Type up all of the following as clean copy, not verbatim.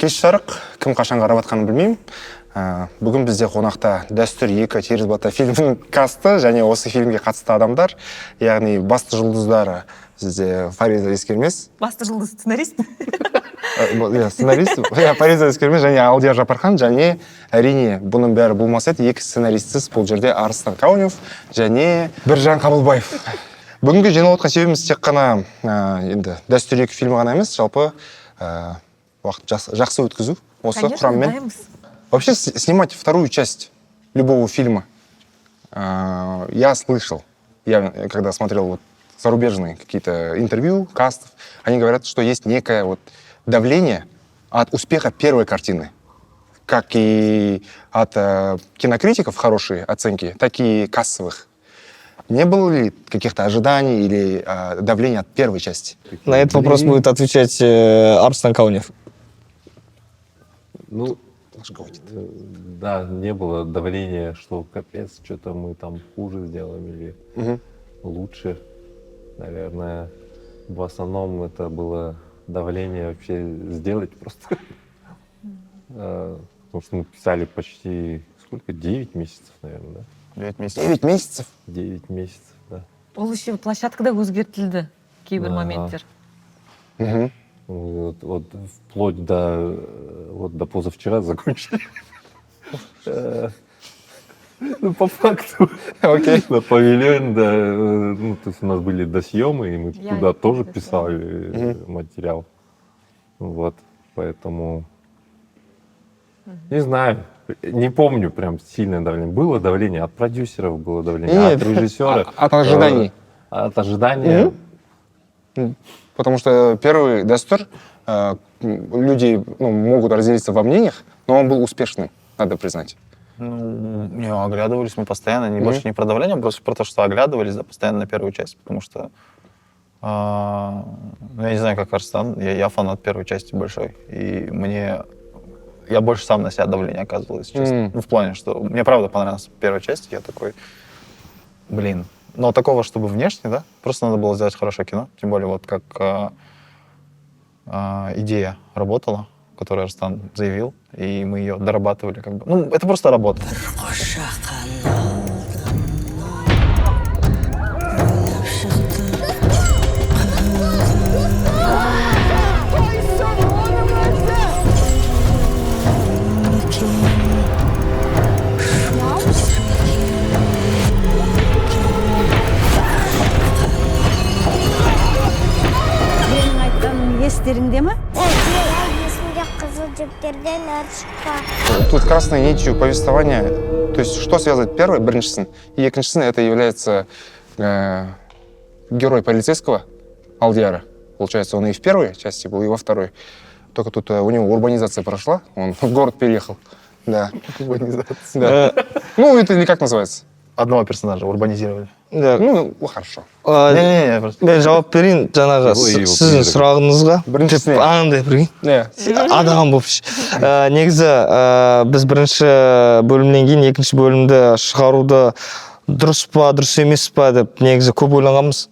кеш жарық, кім қашан қарап жатқанын білмеймін. Бүгін бізде қонақта «Дәстүр 2. Теріс бата» фильмінің касты және осы фильмге қатысты адамдар, яғни басты жұлдыздары бізде Фариза Ескермес. Басты жұлдыз сценарист? Сценарист, Фариза Ескермес және Алдияр Жапархан, және әрине бұның бәрі болмаса еді, екі сценаристсіз бұл жерде Арыстан Каунев және Біржан Қабылбаев. Бүгінгі жиналып отқан себебіміз тек қана енді «Дәстүр 2» фильмі ғана емес, жалпы уақыт жақсы өткізу осы құраммен. Вообще снимать вторую часть любого фильма я слышал, я когда смотрел вот зарубежные какие-то интервью, кастов, они говорят, что есть некое вот давление от успеха первой картины, как и от кинокритиков хорошие оценки, так и кассовых. Не было ли каких-то ожиданий или давления от первой части? На этот вопрос будет отвечать Арслан Каунев. Ну, да, не было давления, что капец, что-то мы там хуже сделаем или лучше. Наверное, в основном это было давление вообще сделать просто. Потому что мы писали почти, сколько, 9 месяцев, наверное, да? 9 месяцев. 9 месяцев? 9 месяцев, да. Ол еще площадкада өзгертілді кейбір моменттер. Вот вплоть до позавчера закончили. Ну, по факту. Окей. На павильон, да. Ну, то есть у нас были досъемы, и мы туда тоже писали материал. Вот, поэтому... Не знаю, не помню прям сильное давление. Было давление от продюсеров, было давление от режиссера. От ожиданий. От ожидания. Потому что первый «Дәстүр» люди могут разделиться во мнениях, но он был успешным, надо признать. Ну, не, оглядывались мы постоянно, больше не про давление, просто про то, что оглядывались, да, постоянно на первую часть, потому что, я не знаю, как Арслан, я фанат первой части большой, и я больше сам на себя давление оказывал, если честно. Ну, в плане, что мне правда понравилась первая часть, я такой, блин. Но такого, чтобы внешне, да, просто надо было сделать хорошее кино, тем более вот как идея работала, которую Арслан заявил, и мы ее дорабатывали как бы. Ну, это просто работа. Естеріңде ме? Есімде қызыл жіптерден өр шыққан. Тут красной нитью повествования, то есть что связывает первый, біріншісін, и екіншісін, это является герой полицейского Алдияра. Получается, он и в первой части был, и во второй. Только тут у него урбанизация прошла, он в город переехал. Да. Урбанизация. Да. Ну, это или как называется? Одного персонажа урбанизировали. Да. Ну, хорошо. Не, просто... Мен жауап берейін жаңағы сіздің сұрағыңызға. Біріншісіне. Андай бірген. Адам болып. Негізі біз бірінші бөлімнен кейін екінші бөлімді шығаруды дұрыс па, дұрыс емес па деп негізі көп ойланғанбыз.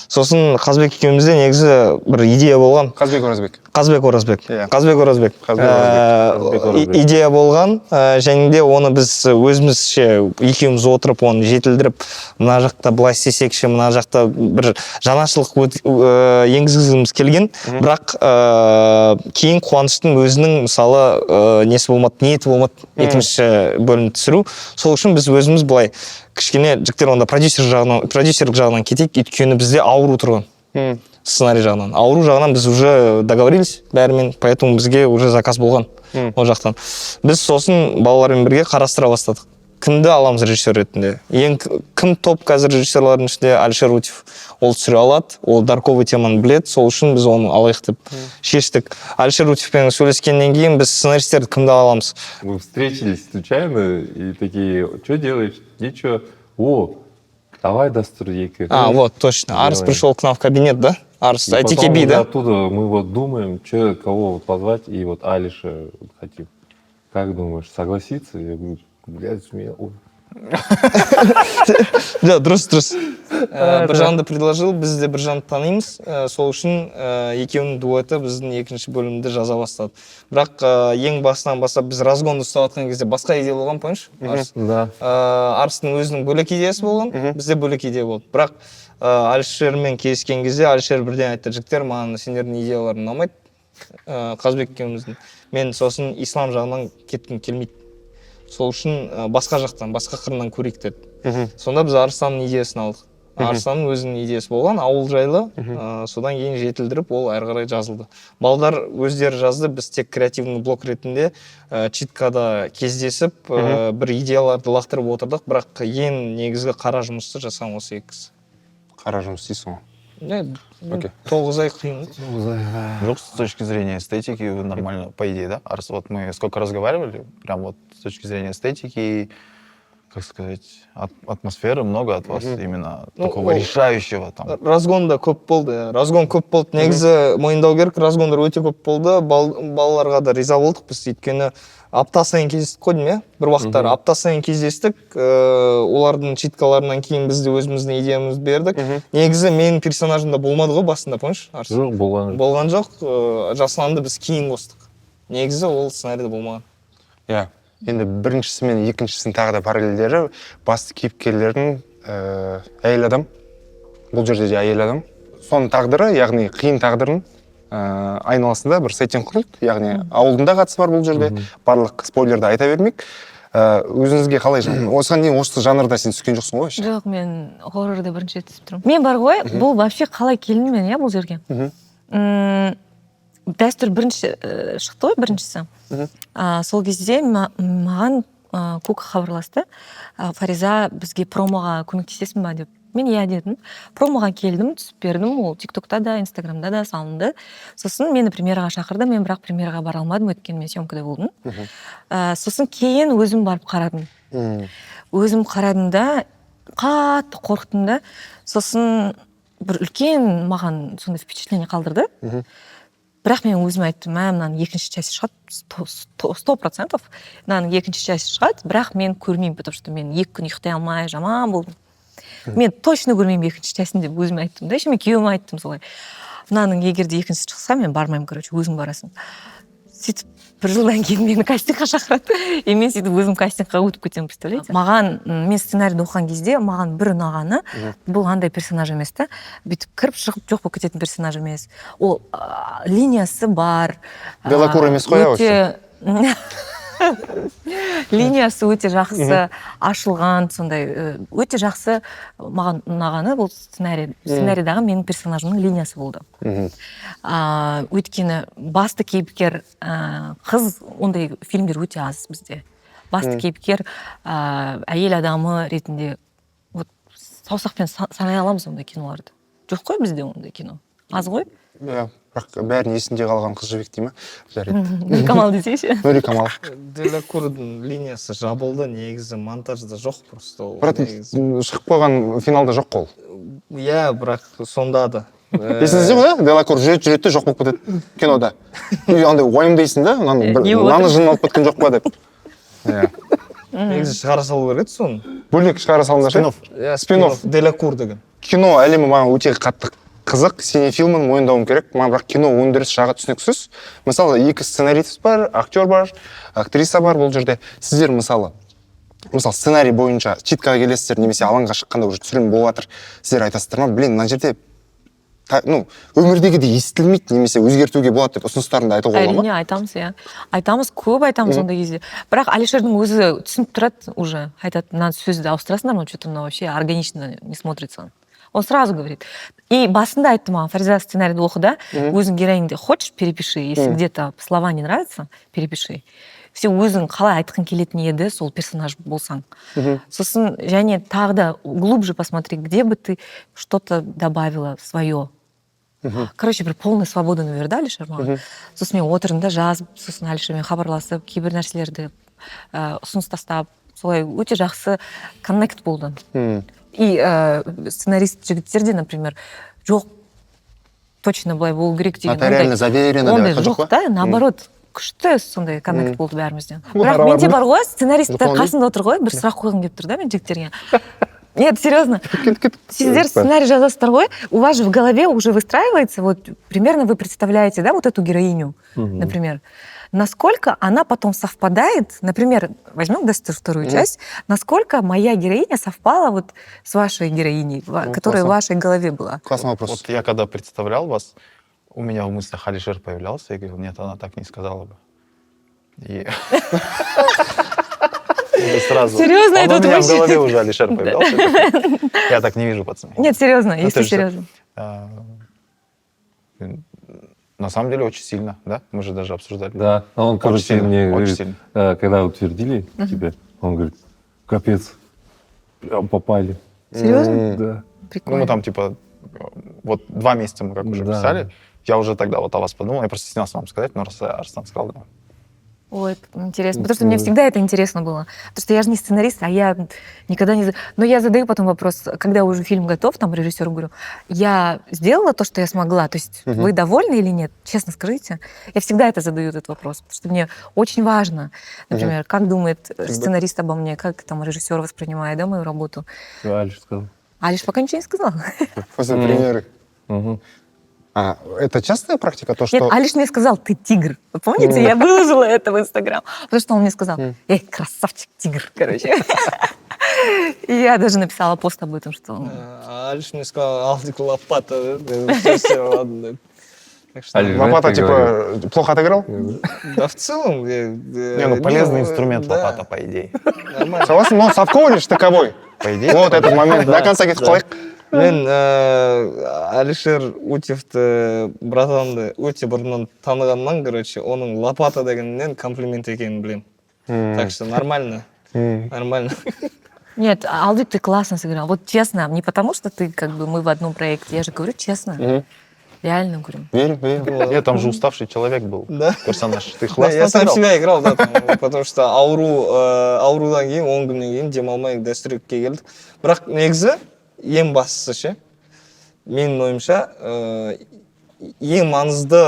Сосын Қазбек екеумізде негізі бір идея болған. Қазбек Оразбек. Идея болған, және де оны біз өзімізше екеуміз отырып оны жетілдіріп, мына жақта былай істесекші, мына жақта бір жаңашылық енгізгіміз келген. Бірақ кейін Қуаныштың өзінің мысалы ниеті болмады екінші бөлімді түсіру. Сол үшін біз өзіміз былай кішкене жіктер онда продюсерлік жағынан кетейік, өйткені бізде ауру тұрған. Сценарий жағынан. Ауру жағынан біз уже договорились бәрімен, поэтому бізге уже заказ болған ол жақтан. Біз сосын балалармен бірге қарастыра бастадық. Кімді аламыз режиссер ретінде? Кім топ қазір режиссерлардың ішінде? Алишер Рутев. Ол түсіре алады, ол дарковый теманы біледі, сол үшін біз оны алайық деп шештік. Алишер Рутевпен сөйлескеннен кейін біз сценаристерді кімді аламыз? Мы встретились случайно и такие, что делаешь? Ничего. О, давай «Дәстүр 2». Вот, точно. Арс пришел к нам в кабинет, да? Арс, ITKB, да? Оттуда мы вот думаем, кого позвать, и вот Алиша хотим. Как думаешь, согласится? Я говорю, блядь, смело. жоқ дұрыс біржанды предложил, біз де біржанды танимыз, сол үшін екеуінің дуэті біздің екінші бөлімді жаза бастады. Бірақ ең басынан бастап біз разгонды ұстап жатқан кезде басқа идея болған, помнишь? Да. Арыстың өзінің бөлек идеясы болған, бізде бөлек идея болды. Бірақ Алишермен кездескен кезде Алишер бірден айтты: жігіттер, маған сендердің идеяларың ұнамайды, Қазбек екеуміздің. Мен сосын ислам жағынан кеткім келмейді. Сол үшін басқа жақтан, басқа қырынан көрейік деді. Сонда біз Арыстанның идеясын алдық. Арыстанның өзінің идеясы болған, ауыл жайлы, содан кейін жетілдіріп, ол әрі қарай жазылды. Балдар өздері жазды, біз тек креативный блок ретінде читкада кездесіп, бір идеяларды лақтырып отырдық, бірақ ең негізгі қара жұмысты жасаған осы екі кісі. Қара жұмыс дейсің ғой. 9 ай қиын. Жоқ, с точки зрения эстетики нормально, по идее, да? Вот мы сколько разговаривали, прям вот с точки зрения эстетики, как сказать, атмосферы много от вас, именно такого решающего там. Разгонда көп болды. Разгон көп болды. Негізі мойындау керек, разгондар өте көп болды. Балаларға да риза болдық біз, өйткені апта сайын кездестік қой деймін, бір уақыттар апта сайын кездестік. Олардың читкаларынан кейін біз де өзіміздің идеямызды бердік. Негізі менің персонажымда болмады ғой басында, помнишь? Жоқ, болған жоқ. Жасұланды біз кейін қостық. Негізі ол сценарийде болмаған. Иә. Енді біріншісі мен екіншісінің тағы да параллельдері, басты кейіпкерлердің әйел адам, бұл жерде де әйел адам. Соның тағдыры, яғни қиын тағдырын айналасында бір сеттинг құрылды, яғни ауылдың да қатысы бар бұл жерде, барлық спойлерді айта бермейік. Өзіңізге қалай, осыған дейін осы жанрда сен түскен жоқсың ғой? Жоқ, мен хоррорда бірінші рет түсіп тұрмын. Мен бар ғой, бұл вообще қалай келдім мен, иә, бұл жерге. Дәстүр бірінші шықты ғой, біріншісі. Сол кезде маған Кука хабарласты. Фариза, бізге промоға көмектесесің ба деп. Мен иә дедім. Промоға келдім, түсіп бердім. Ол ТикТокта да, Инстаграмда да салынды. Сосын мені премьераға шақырды. Мен бірақ премьераға бара алмадым, өйткені мен съемкада болдым. Сосын кейін өзім барып қарадым. Өзім қарадым да, қатты қорықтым да. Сосын бір үлкен маған сондай впечатление қалдырды. Бірақ мен өзім айттым, мынаның екінші часть шығады, 100%. Мынаның екінші часть шығады, бірақ мен көрмеймін, потому что мен 2 күн ұйықтай алмай жаман болдым. Мен точно көрмеймін екінші частьін деп өзім айттым. Да, мен күйеуіме айттым солай. Мынаның егерде екіншісі шықса, мен бармаймын, короче, өзің барасың. Сөйтіп бір жылдан кейін мені кастингқа шақырады. И мен сөйтіп өзім кастингқа өтіп кетемін, представляете? Маған, мен сценарийді оқыған кезде, маған бір ұнағаны, бұл андай персонаж емес та, бүйтіп кіріп шығып жоқ болып кететін персонаж емес. Ол линиясы бар. Делакур емес қой, осы. Линиясы өте жақсы, ашылған, сондай өте жақсы. Маған ұнағаны бұл сценарийдағы менің персонажымның линиясы болды. Өйткені басты кейіпкер қыз, ондай фильмдер өте аз бізде. Басты кейіпкер әйел адамы ретінде саусақпен санай аламыз ондай киноларды. Жоқ қой бізде ондай кино. Аз ғой? Бірақ бәрін есінде қалған қыз жібек дей ма? Нұрикамал десейші. Нұрикамал. Делакурдың линиясы жабылды, негізі монтажда жоқ просто. Бірақ шығып қойған финалда жоқ қол. Иә, бірақ сонда да. Есіңізде ғой, Делакур жүреді жоқ болып кетеді кинода. Андай уайымдайсың да, наны жын алып кеткен жоқ па деп. Негізі шығара салу керек еді соны. Бөлек шығара салыңдар. Спин-офф. Делакур деген. Кино әлемі маған өте қатты қызық, синефилмін мойындауым керек. Маған бірақ кино өндіріс жағы түсініксіз. Мысалы, 2 сценарист бар, актер бар, актриса бар бұл жерде. Сіздер мысалы сценарий бойынша читкаға келесіздер, немесе алаңға шыққанда уже түсірілім болып жатыр. Сіздер айтасыздар ма, блин, мына жерде өмірдегідей естілмейді, немесе өзгертуге болады деп ұсыныстарында айтуға болады ма? Әрине айтамыз, иә. Айтамыз, көп айтамыз ондай кезде. Бірақ Алишердің өзі түсініп тұрады уже. Айтады, мына сөзді ауыстырасыңдар ма, что-то мына вообще органично не смотрится. Он сразу говорит. И басында айтты маған, Фариза, сценарийді оқы да, өзің героиньді хочешь, перепиши. Если где-то слова не нравятся, перепиши. Все өзің қалай айтқың келетін еді, сол персонаж болсаң. Сосын, және тағы да глубже посмотри, где бы ты что-то добавила свое. Короче, бір полный свободаны берді Алишер маған. Сосын мен отырдым да жазып, сосын Алишермен хабарласып, кейбір нәрселерді ұсыныс тастап, солай өте жақсы коннект болды. И сценарист жігіттерде, например, жоқ, точно былай болу керек деген. Нотариально заверено. Ондай жоқ та, наоборот, күшті сондай коннект болды бәрімізде. Бұл Бірақ менде бар ғой, сценарист Жұпон қасында отыр ғой, бір сұрақ қойғым келіп тұр да мен жігіттерге. Нет, серьезно. Сіздер сценарий жазасыздар ғой, у вас же в голове уже выстраивается, вот примерно вы представляете, да, вот эту героиню, например. Насколько она потом совпадает, например, возьмем вторую часть, насколько моя героиня совпала вот с вашей героиней, которая в вашей голове была. Классный вопрос. Вот я когда представлял вас, у меня в мыслях Алишер появлялся, я говорил, нет, она так не сказала бы. И сразу. Серьезно, Он это у меня в вообще- голове уже Алишер появлялся. Я так не вижу, пацаны. Нет, серьезно, если ты же- серьезно. На самом деле очень сильно, да? Мы же даже обсуждали. Да, а он, короче, сильно, мне очень говорит, сильно. когда утвердили тебя, он говорит, капец, прям попали. Серьезно? Да. Ну, Прикольно. мы там, типа, вот 2 месяца мы как уже Да. писали. Я уже тогда вот о вас подумал. Я просто стеснялся вам сказать, но раз Арслан сказал, да. Ой, интересно. Потому что мне всегда это интересно было. Потому что я же не сценарист, а я никогда не... Но я задаю потом вопрос, когда уже фильм готов, там режиссеру говорю, я сделала то, что я смогла, то есть вы довольны или нет? Честно скажите. Я всегда это задаю, этот вопрос, потому что мне очень важно, например, как думает сценарист обо мне, как там режиссер воспринимает, да, мою работу. Всё, Алиш сказал. А лишь пока ничего не сказал. После премьеры. Мгм. А, это частая практика, то, что... Нет, Алиш мне сказал, ты тигр. Вы помните, я выложила это в Инстаграм. Потому что он мне сказал, эй, красавчик, тигр, короче. И я даже написала пост об этом, что... Алиш мне сказал, Алдик лопата. Все, ладно. Так что, Алиш, Лопата, знаешь, как типа, плохо отыграл? да, в целом... Не, ну полезный инструмент да, лопата, по идее. нормально. Согласен, но совковый штыковой. По идее. Вот этот момент. До конца кетіп қалайық. Мен Алишер Утевті братанды өте бұрыннан танығаннан, короче, оның лопата дегеннен комплимент екенін білемін. Так что нормально. Нормально. Нет, Алдик, ты классно сыграл. Вот честно, не потому что ты, как бы, мы в одном проекте. Я же говорю честно. Реально говорю. Верю, верю. Нет, там же уставший человек был. Да. Персонаж. Ты Да, классно я сам сыграл. себя играл, да, там, потому что аурудан кейін 10 күннен кейін демалмай гастрольге келдік. Бірақ негізі ең бастысы ше, менің ойымша ең маңызды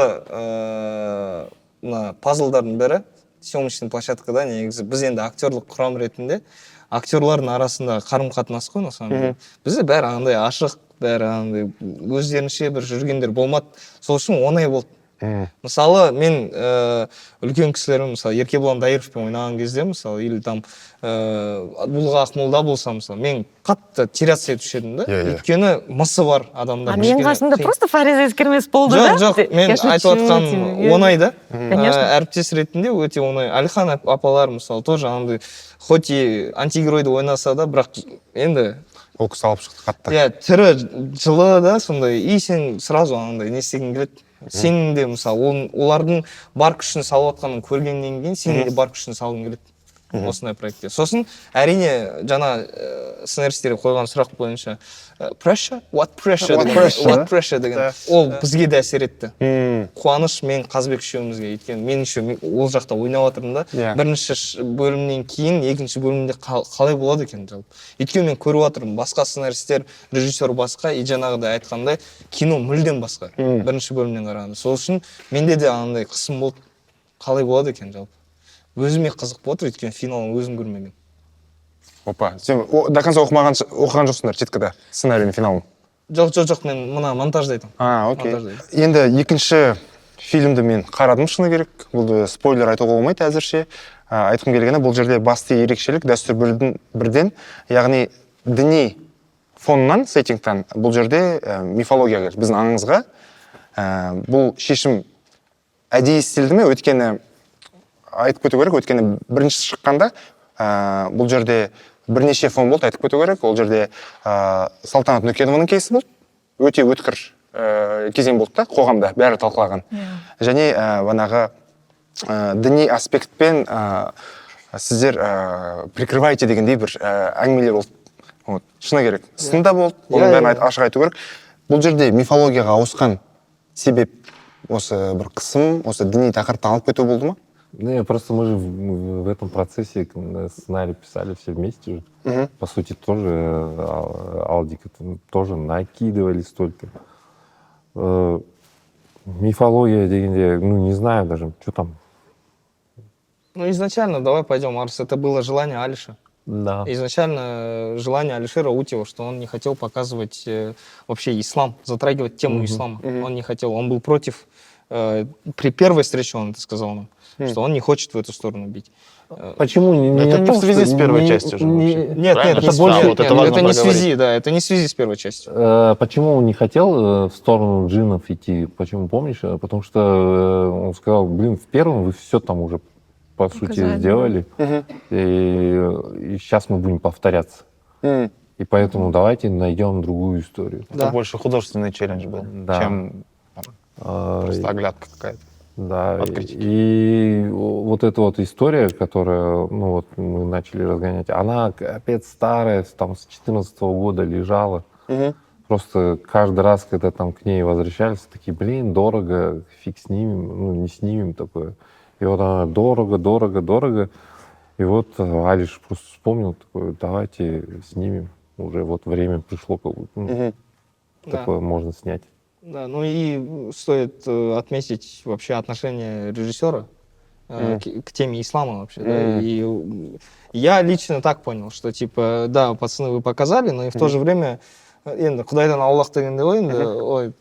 мына пазлдардың бірі съемочный площадкада негізі біз енді актерлық құрам ретінде актерлардың арасында қарым-қатынас қой на самом деле. Бізде бәрі андай ашық, бәрі андай өздерінше бір жүргендер болмады. Сол үшін оңай болды. Мысалы, мен үлкен кісілерім, мысалы, Еркебұлан Дайыровпен ойнаған кезде, мысалы, или там Бұлға Ақмолда болса, мысалы, мен қатты теряться етуші едім да. Өйткені мысы бар адамдар. А менің қасымда просто Фариза Ескермес болды, да? Жоқ, мен айтып отқан оңай да. Әріптес ретінде өте оңай. Әлихан апалар, мысалы, тоже андай, хоть и антигеройды ойнаса да, бірақ енді Ол кісі алып шықты қатты. иә, түрі жылы да, сондай, и сен сразу андай не істеген келеді. Сенің де, мысалы, олардың бар күшін салып отқанын көргеннен кейін, сенің де бар күшін салғың келеді. Осындай проектте. Сосын, әрине, жаңа сценаристерге қойған сұрақ бойынша pressure? What pressure деген. Ол бізге де әсер етті. Қуаныш мен Қазбек үшеумізге. Өйткені мен еще ол жақта ойнап жатырмын да. Бірінші бөлімнен кейін екінші бөлімде қалай болады екен жалпы. Өйткені мен көріп жатырмын, басқа сценаристер, режиссер басқа, и жаңағыдай айтқандай кино мүлдем басқа. Бірінші бөлімнен қарағанда. Сол үшін менде де андай қысым болды. Қалай болады екен жалпы. Өзіме қызық болып отыр, өйткені финалын өзім көрмеген. Опа, сен до конца оқыған жоқсыңдар четкіда сценарийдің финалын? Жоқ, мен мына монтажда айтам. Окей. Енді екінші фильмді мен қарадым шыны керек. Бұл спойлер айтуға болмайды әзірше. Айтқым келгені, бұл жерде басты ерекшелік дәстүр бірден, яғни діни фоннан, сеттингтан бұл жерде мифология келді. Біздің аңызға бұл шешім әдейі істелді ме? Өйткені айтып кету керек, өйткені бірінші шыққанда бұл жерде бірнеше фон болды, айтып кету керек. Ол жерде Салтанат Нүкенованың кейсі болды. Өте өткір кезең болды да, қоғамда бәрі талқылаған. Және банағы діни аспектпен сіздер прикрываете дегендей бір әңгімелер болды. Шыны керек. Сында болды, оның бәрін ашық айту керек. Бұл жерде мифологияға ауысқан себеп осы бір қысым, осы діни тақырыптан алып кету болды ма? Не, просто мы же в этом процессе сценарий писали все вместе же. По сути, тоже Алдик тоже накидывали столько. Мифология, ну, не знаю даже, что там. Ну, изначально, давай пойдем, Арс, это было желание Алиша. Да. Изначально желание Алишера Утева, что он не хотел показывать вообще ислам, затрагивать тему ислама. Он не хотел, он был против. При первой встрече он это сказал нам, что он не хочет в эту сторону бить. Почему? Это не в связи с первой частью же вообще. Нет, Правильно? это Да, больше, вот это нет, важно это не в проговорить. связи, да, это не в связи с первой частью. Почему он не хотел в сторону джиннов идти? Почему, помнишь? Потому что он сказал, блин, в первом вы все там уже, по сути, Показали. сделали. И сейчас мы будем повторяться. И поэтому давайте найдем другую историю. Это больше художественный челлендж был, Да. чем просто оглядка какая-то. Да, От критики. и вот эта вот история, которую, ну вот мы начали разгонять, она капец старая, там с 2014 года лежала. Просто каждый раз, когда там к ней возвращались, такие, блин, дорого, фиг снимем, ну не снимем такое. И вот она дорого, дорого, дорого. И вот Алиш просто вспомнил, такой, давайте снимем. Уже вот время пришло, как бы, ну, такое можно снять. Да, ну и стоит отметить вообще отношение режиссера к теме ислама вообще. Да, и я лично так понял, что типа, да, пацаны, вы показали, но и в то же время, енді Құдайдан Аллах дегенде ғой, енді, ой,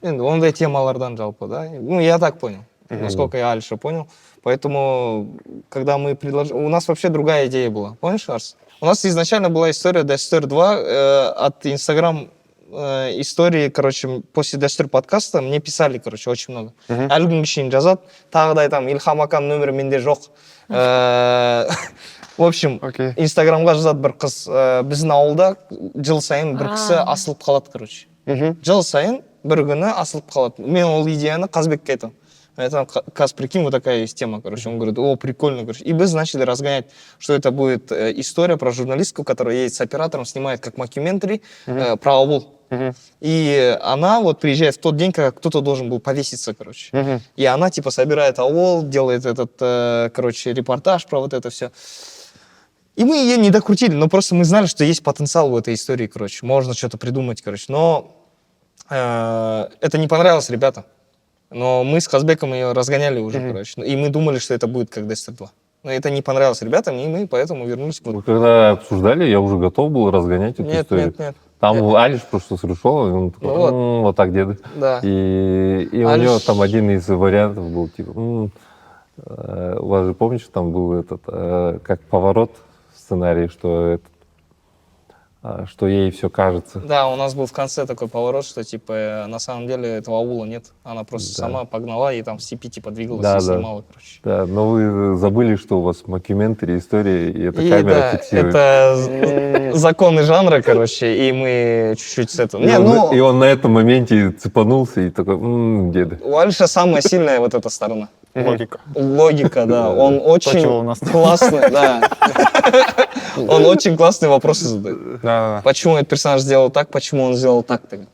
енді ондай темалардан жалпы, да. Ну, я так понял, насколько я Альша понял. Поэтому, когда мы предложили... У нас вообще другая идея была, помнишь, Арс? У нас изначально была история Дастер 2 от Инстаграм истории, короче, после Дастер подкаста мне писали, короче, очень много. Әлі күнге шейін жазады, тағы да айтамын, Ильхам акам нөмірі менде жоқ. В общем, Инстаграмға жазады бір қыз, біздің ауылда жыл сайын бір кісі асылып қалады, короче. Жыл сайын бір күні асылып қалады. Мен ол идеяны Қазбекке айтамын. Это, Каз, прикинь, вот такая есть тема, короче. Он говорит, о, прикольно, короче. И мы начали разгонять, что это будет история про журналистку, которая едет с оператором, снимает как мокюментари про аул. И она вот приезжает в тот день, когда кто-то должен был повеситься, короче. И она типа собирает аул, делает этот, короче, репортаж про вот это все. И мы ее не докрутили, но просто мы знали, что есть потенциал в этой истории, короче. Можно что-то придумать, короче. Но это не понравилось ребятам. Но мы с Казбеком ее разгоняли уже, короче. И мы думали, что это будет как Дастер 2. Но это не понравилось ребятам, и мы поэтому вернулись к... Мы когда обсуждали, я уже готов был разгонять эту историю. Нет. Там Алиш просто сошел, и он такой, Ну вот так, деды. Да. И у Алиш- него там один из вариантов был, типа, у вас же, помнишь, там был этот, как поворот в сценарии, что ей все кажется. Да, у нас был в конце такой поворот, что типа на самом деле этого аула нет. Она просто сама погнала и там в степи типа двигалась и снимала, короче. Да, но вы забыли, что у вас мокюментари, история, и эта И камера да, фиксирует. это законы жанра, короче, и мы чуть-чуть с этого... И он на этом моменте цепанулся и такой, деды. У Альша самая сильная вот эта сторона. Логика. Логика, да. Он чего у очень нас нет. классный, да. Он очень классные вопросы задает. Да. Почему этот персонаж сделал так, почему он сделал так тогда.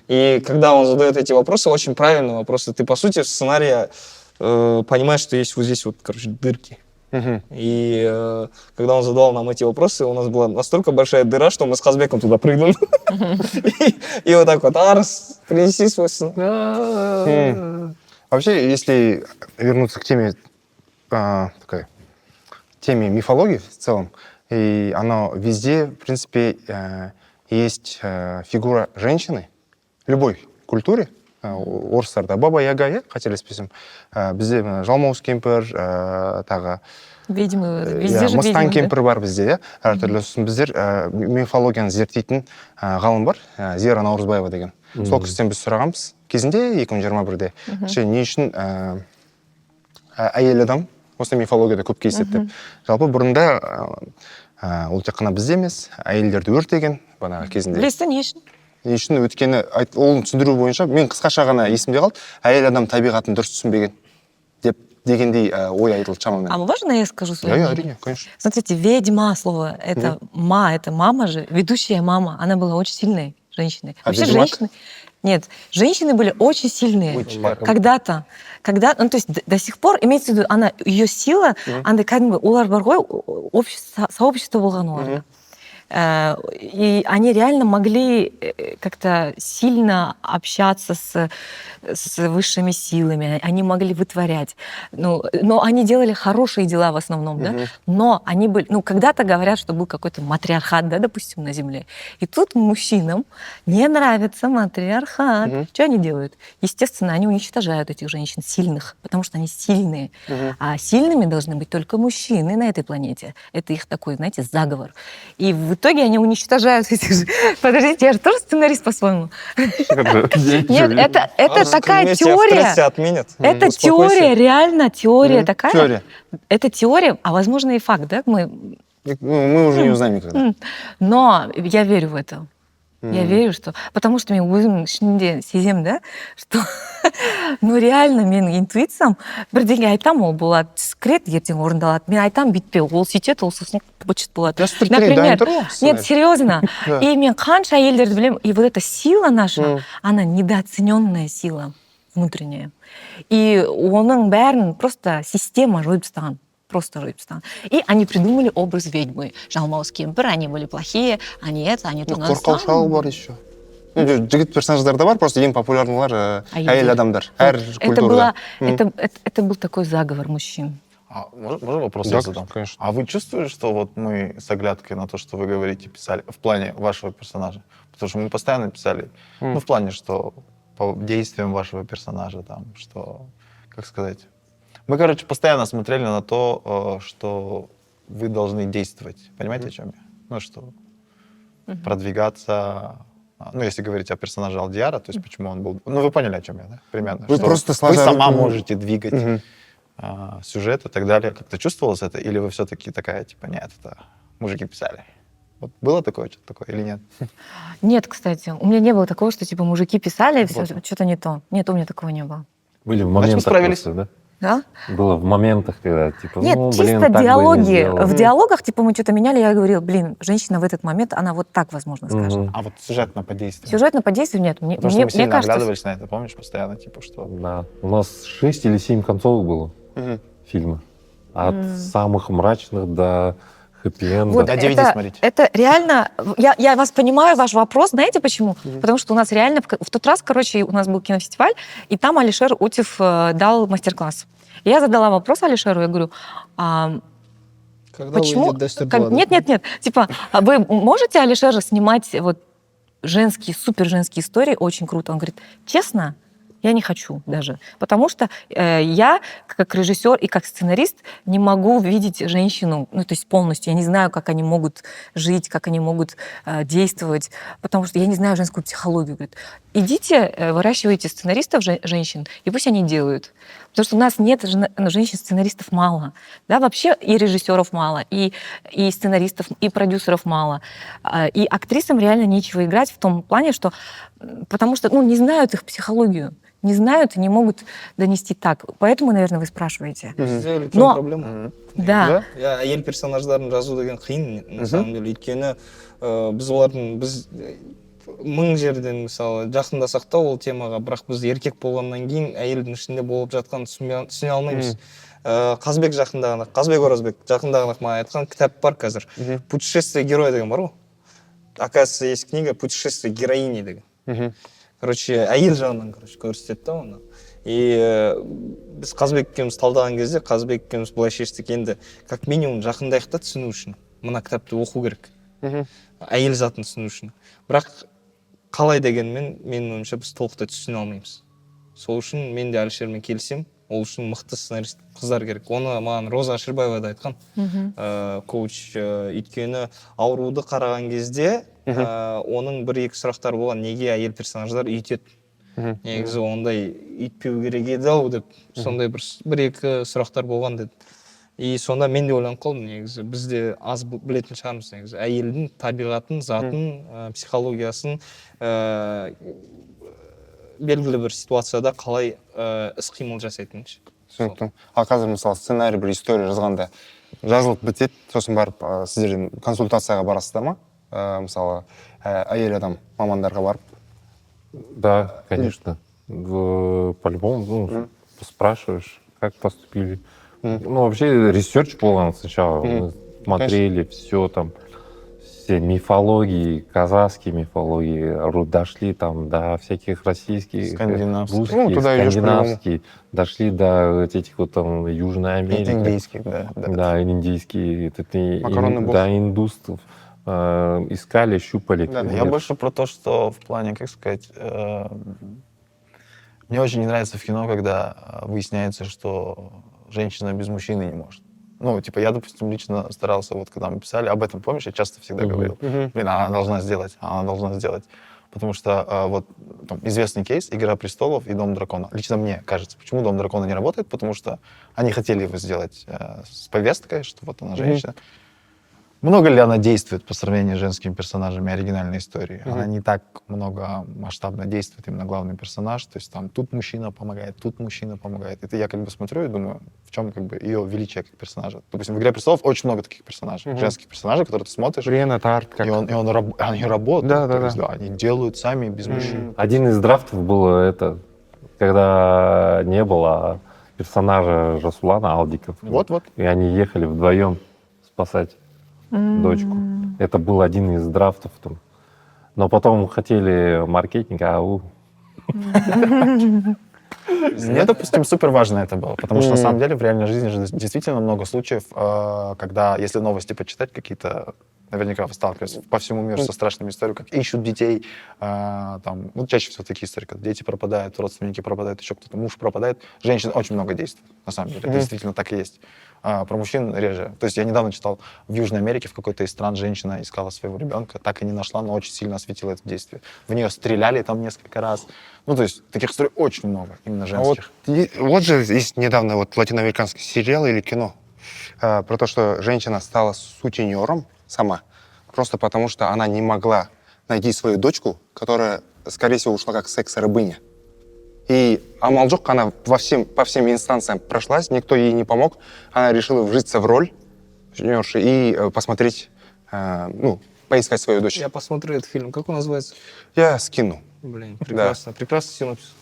И когда он задает эти вопросы, очень правильные вопросы. Ты, по сути, в сценарии понимаешь, что есть вот здесь вот, короче, дырки. И когда он задавал нам эти вопросы, у нас была настолько большая дыра, что мы с Казбеком туда прыгнули. И вот так вот, Арс, принеси свой сын. Вообще, если вернуться к теме, теме мифологии в целом, и она везде, в принципе, есть фигура женщины, любой культуре, орыстарда баба яга, иә қателеспесем, бізде жалмауыз кемпір, тағы Ведьмы, везде же мыстан ведьмы, да? кемпір бар бізде, иә, әртүрлі. Сосын біздер мифологияны зерттейтін ғалым бар, Зира Наурызбаева деген. Сол кісіден біз сұрағанбыз кезінде 2021-де. Не үшін әйел адам осы мифологияда көп кездеседі деп. Жалпы бұрында ол тек қана бізде емес, әйелдерді өртеген банағы кезінде. Білесің, не үшін? Не үшін өткені, оның түсіндіру бойынша, мен қысқаша ғана есімде қалды, әйел адам табиғатын дұрыс түсінбеген дегендей ой айтылды шамамен. А можно я скажу свое Да, мнение? әрине, конечно. Смотрите, ведьма слово, это это мама же, ведущая мама, она была очень сильной женщиной. А Вообще ведьмак? женщины... Нет, женщины были очень сильные. Когда-то. Ну, то есть до сих пор, имеется в виду, ее сила, андай кәдімгі олар бар ғой, сообщество болған оларда. И они реально могли как-то сильно общаться с высшими силами, они могли вытворять. Ну, но они делали хорошие дела в основном, да? Но они были... Ну, когда-то говорят, что был какой-то матриархат, да, допустим, на Земле. И тут мужчинам не нравится матриархат. Что они делают? Естественно, они уничтожают этих женщин сильных, потому что они сильные. А сильными должны быть только мужчины на этой планете. Это их такой, знаете, заговор. И в итоге они уничтожают этих же... Подождите, я же тоже сценарист по-своему. Нет, это такая Вместе в теория. стрессе отменят. Это Успокойся. теория, реально теория такая. Теория. Это теория, а возможно и факт, да? Ну, мы уже не узнаем никогда. Но я верю в это. Я верю, что... Потому что мен өзім ішінде сезем, да, что... ну, реально, менің интуициям бірдеңе айтам, ол болады, түс кіреді, ертең орындалады. Мен айтам, бүйтпе, ол сөйтеді, ол сосын быт болады. Например, нет, серьезно. И мен қанша әйелдерді білем, и вот эта сила наша, она недооцененная сила внутренняя. И оның бәрін просто система жойып тастаған. Просто жойып тастаған. И они придумали образ ведьмы. Жалмауыз кемпір, они были плохие, они это, они то. Қорқау шал бар еще. Жігіт персонаждар да бар, просто ең популярныйлар әйел адамдар. Әр культурада. Это был такой заговор мужчин. Можно вопрос Да, я задам? конечно. А вы чувствуете, что вот мы с оглядкой на то, что вы говорите, писали в плане вашего персонажа? Потому что мы постоянно писали, ну, в плане, что по действиям вашего персонажа, там, что, как сказать... Мы, короче, постоянно смотрели на то, что вы должны действовать. Понимаете, о чем я? Ну, что продвигаться... Ну, если говорить о персонаже Алдияра, то есть почему он был... Ну, вы поняли, о чем я, да? Примерно. Вы Что просто вы сама руку. можете двигать сюжет и так далее. Как-то чувствовалось это? Или вы все-таки такая, типа, нет, это мужики писали? Вот было такое, что-то такое или нет? Нет, кстати. У меня не было такого, что типа мужики писали, и все, что-то не то. Нет, у меня такого не было. Были в Значит, моментах справились. просто, да? Да? Было в моментах, когда, типа, Нет, ну, чисто блин, так бы не диалоги. сделал. В диалогах, типа, мы что-то меняли, я говорила, блин, женщина в этот момент, она вот так, возможно, скажет. Мгм. А вот сюжетно по действию? Сюжетно по действию нет. Мне, Потому что мы мне сильно кажется, оглядывались на это, помнишь, постоянно, типа, что... Да. У нас 6 или 7 концовок было фильма. От самых мрачных до хэппи-энда. вот На DVD смотрите. это реально... Я вас понимаю, ваш вопрос. Знаете почему? Потому что у нас реально... В тот раз, короче, у нас был кинофестиваль, и там Алишер Утев дал мастер-класс. И я задала вопрос Алишеру, я говорю, Когда почему... выйдет Дастер 2, да? Нет. Типа, а вы можете, Алишер, снимать вот женские, супер женские истории? Очень круто. Он говорит, честно, я не хочу даже. Потому что я, как режиссер и как сценарист, не могу видеть женщину, ну, то есть полностью. Я не знаю, как они могут жить, как они могут действовать, потому что я не знаю женскую психологию. Говорит, идите, выращивайте сценаристов, женщин, и пусть они делают. Потому что у нас нет женщин-сценаристов мало. Да, вообще и режиссеров мало, и сценаристов, и продюсеров мало. И актрисам реально нечего играть в том плане, что... Потому что, ну, не знают их психологию. Не знают и не могут донести так. Поэтому, наверное, вы спрашиваете. Сізде үлкен Но- проблема. Да. Я әйел персонаждарын жазу деген қиын, на самом деле. Өйткені біз мың жерден, мысалы, жақындасақ та ол темаға, бірақ біз еркек болғаннан кейін әйелдің ішінде болып жатқанын түсіне алмаймыз. Қазбек Оразбек жақындағанақ маған айтқан кітап бар қазір. «Путешествие героя» деген бар ғой. Оказывается, есть книга «Путешествие героини» деген. Короче, әйел жағынан, көрсетеді да оны. И біз Қазбек екеуміз талдаған кезде, Қазбек екеуміз былай шештік, енді как минимум жақындайық та түсіну үшін. Мына кітапты оқу керек. Әйел затын түсіну үшін. Бірақ қалай дегенмен, менің ойымша біз толықтай түсіне алмаймыз. Сол үшін мен де Алишермен келісем, ол үшін мықты сценарист қыздар керек. Оны маған Роза Аширбаева да айтқан, коуч. Өйткені ауруды қараған кезде оның бір-екі сұрақтар болған, неге әйел персонаждар үйтеді. Негізі ондай үйтпеу керек еді ау деп, сондай бір-екі сұрақтар болған деді. И сонда мен де ойланып қалдым, негізі бізде аз білетін шығармыз, негізі әйелдің табиғатын, затын, психологиясын белгілі бір ситуацияда қалай іс-қимыл жасайтынын. Түсініктім. Ал қазір, мысалы, сценарий бір история жазғанда жазылып бітеді, сосын барып сіздерден консультацияға барасыздар ма? Мысалы, әйел адам мамандарға барып. Да, конечно. По-любому, ну, спрашиваешь, как поступили. Ну, вообще, ресерч полон сначала. Мы смотрели все там, все мифологии, казахские мифологии, дошли там до всяких российских, Скандинавских. русских, Ну, туда идешь скандинавские, дошли до этих вот там Южной Америки. Индийских, да. Да, индийские, Макаронный бог. да, индустов. Искали, щупали. Да, Я больше про то, что в плане, как сказать, мне очень не нравится в кино, когда выясняется, что женщина без мужчины не может. Ну, типа, я, допустим, лично старался, вот когда мы писали, об этом, помнишь, я часто всегда говорил, блин, она должна сделать, она должна сделать. Потому что вот там, известный кейс «Игра престолов» и «Дом дракона». Лично мне кажется, почему «Дом дракона» не работает, потому что они хотели его сделать с повесткой, что вот она женщина. Много ли она действует по сравнению с женскими персонажами оригинальной истории? Она не так много масштабно действует, именно главный персонаж. То есть там тут мужчина помогает, тут мужчина помогает. Это я как бы смотрю и думаю, в чем как бы ее величие как персонажа. Допустим, в «Игре престолов» очень много таких персонажей, женских персонажей, которые ты смотришь, Брена, Тарт, как... они работают. Да, да, то есть, да. они делают сами без мужчин. Один из драфтов был это, когда не было персонажа Расулана Алдиков. Вот-вот. И они ехали вдвоем спасать дочку. Это был один из драфтов там. Но потом хотели маркетинг, Мне, допустим, супер важно это было, потому что на самом деле в реальной жизни же действительно много случаев, когда, если новости почитать какие-то, наверняка вы сталкиваетесь по всему миру со страшными историями, как ищут детей, там, ну, чаще всего такие истории, когда дети пропадают, родственники пропадают, еще кто-то, муж пропадает. Женщин очень много действует, на самом деле, это действительно так и есть. Про мужчин реже. То есть я недавно читал, в Южной Америке в какой-то из стран женщина искала своего ребенка, так и не нашла, но очень сильно осветила это действие. В нее стреляли там несколько раз. Ну, то есть таких историй очень много, именно женских. Вот же есть недавно вот латиноамериканский сериал или кино про то, что женщина стала сутенером сама, просто потому что она не могла найти свою дочку, которая, скорее всего, ушла как секс-рабыня. И амал жоқ, она по всем инстанциям прошлась, никто ей не помог. Она решила вжиться в роль сутенерши и посмотреть, ну, поискать свою дочь. Я посмотрю этот фильм. Как он называется? Я скину. Блин, прекрасно. Прекрасный синопсис.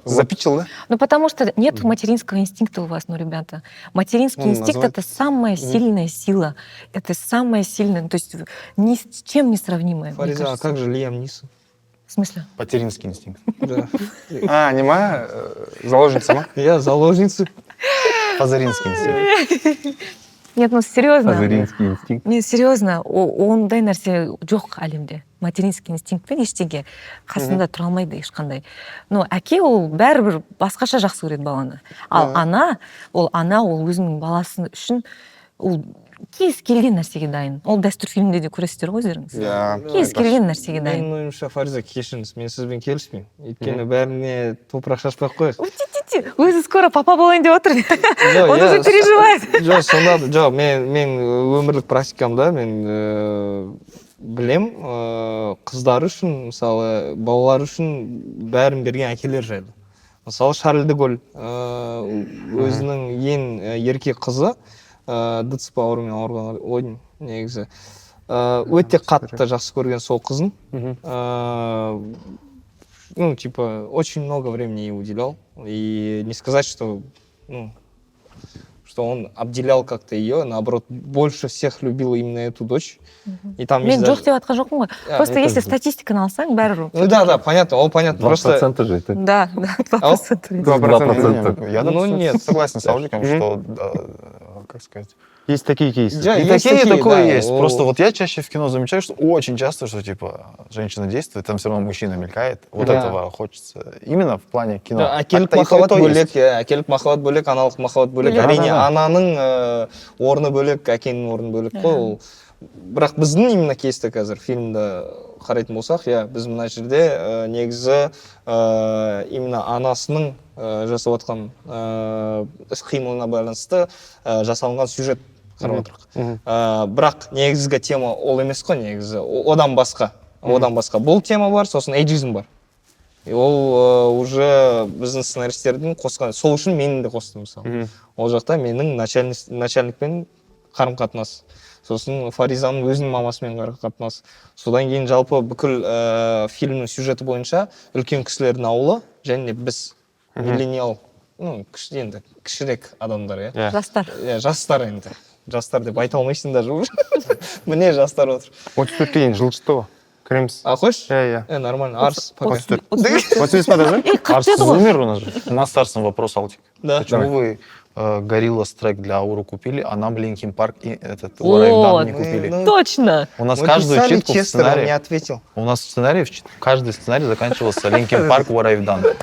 Запичил, да? Ну, потому что нет материнского инстинкта у вас, ну, ребята. Материнский Ну, инстинкт — назвать. это самая сильная сила. Это самая сильная, то есть ни с чем не сравнимая, мне Фариза, а кажется. как же Лиам Нисон? В смысле? Материнский инстинкт. Да. Не моя заложница, ма? Я заложница. Фазаринский инстинкт. Нет, ну серьезно. Азеринский инстинкт. Нет, серьезно, ондай нәрсе жоқ әлемде. Материнский инстинктпен ештеңе қасында тұра алмайды ешқандай. Но әке ол бәрібір басқаша жақсы көреді баланы. Ал ана ол өзінің баласы үшін ол кез келген нәрсеге дайын. Ол дәстүр фильмде де көресіздер ғой өздеріңіз. Иә. Кез келген нәрсеге дайын. Менің ойымша, Фариза, кешіріңіз, мен сізбен келіспеймін. Өйткені бәріне топырақ шашпай ақ қояйық. Өзі скоро папа болайын деп отыр. Жоқ, Он иә, уже переживает. Жоқ, сонда жоқ, мен өмірлік практикамда мен білем, қыздар үшін, мысалы, балалар үшін бәрін берген әкелер жайлы. Мысалы, Шарль де Голль өзінің ең ерке қызы ДЦП ауруымен ауырған ойын негізі. Өте қатты жақсы көрген сол қызын. Ну, типа, очень много времени ей уделял. И не сказать, что, ну, что он обделял как-то ее, наоборот, больше всех любил именно эту дочь. И там Мен жоқ деп жатқан жоқпын ғой. Просто это если статистиканы алсаң, бәрібір. Ну да, понятно, ол понятно. 2% же это. Да, 2%. 2%. Я, Ну, допустим, нет. согласен с Аудиком, что, как сказать, Есть такие кейсы. Да, и есть такие, такие, такое да. есть. Просто вот я чаще в кино замечаю, что очень часто, что типа женщина действует, там все равно мужчина мелькает. Вот Да. этого хочется. Именно в плане кино. Да, әкелік Так-то и то, и махаббат то бөлек, есть. әкелік махаббат бөлек, аналық махаббат бөлек. Бөлек. Әрине, Да. ананың орны бөлек, әкенің орны бөлек қой. Ол бірақ біздің именно кейсте қазір фильмді қарайтын болсақ, иә, біз мына жерде негізі именно анасының жасап жатқан іс-қимылына байланысты жасалынған сюжет қарап отырмық. Бірақ негізгі тема ол емес қой негізі, одан басқа. Бұл тема бар, сосын эйджизм бар. И ол уже біздің сценаристердің қосқан, сол үшін менің де қостым мысалы. Ол жақта менің начальникпен қарым-қатынас. Сосын Фаризаның өзінің мамасымен қарым-қатынас. Содан кейін жалпы бүкіл фильмнің сюжеті бойынша үлкен кісілердің ауылы және біз миллениал, ну, енді кішірек адамдар, иә. Жастар. Жастар енді. жастар деп айта алмайсың даже уже. Міне жастар отыр. 34-ке дейін жылжытты ғой. Кіреміз. А хочешь? Иә. Нормально. Арс. Пока. 80 па даже? Арсыз умер у нас же. У нас с Арсом вопрос, Алтик. Да. Почему вы Gorillaz трек для Ауру купили, а нам Linkin Park и этот Вот. What I've Done не купили? Ну, Точно. У нас Мы каждую писали читку в Честер, он не сценарии... ответил. У нас в сценарии, каждый сценарий заканчивался Linkin Park, What I've Done.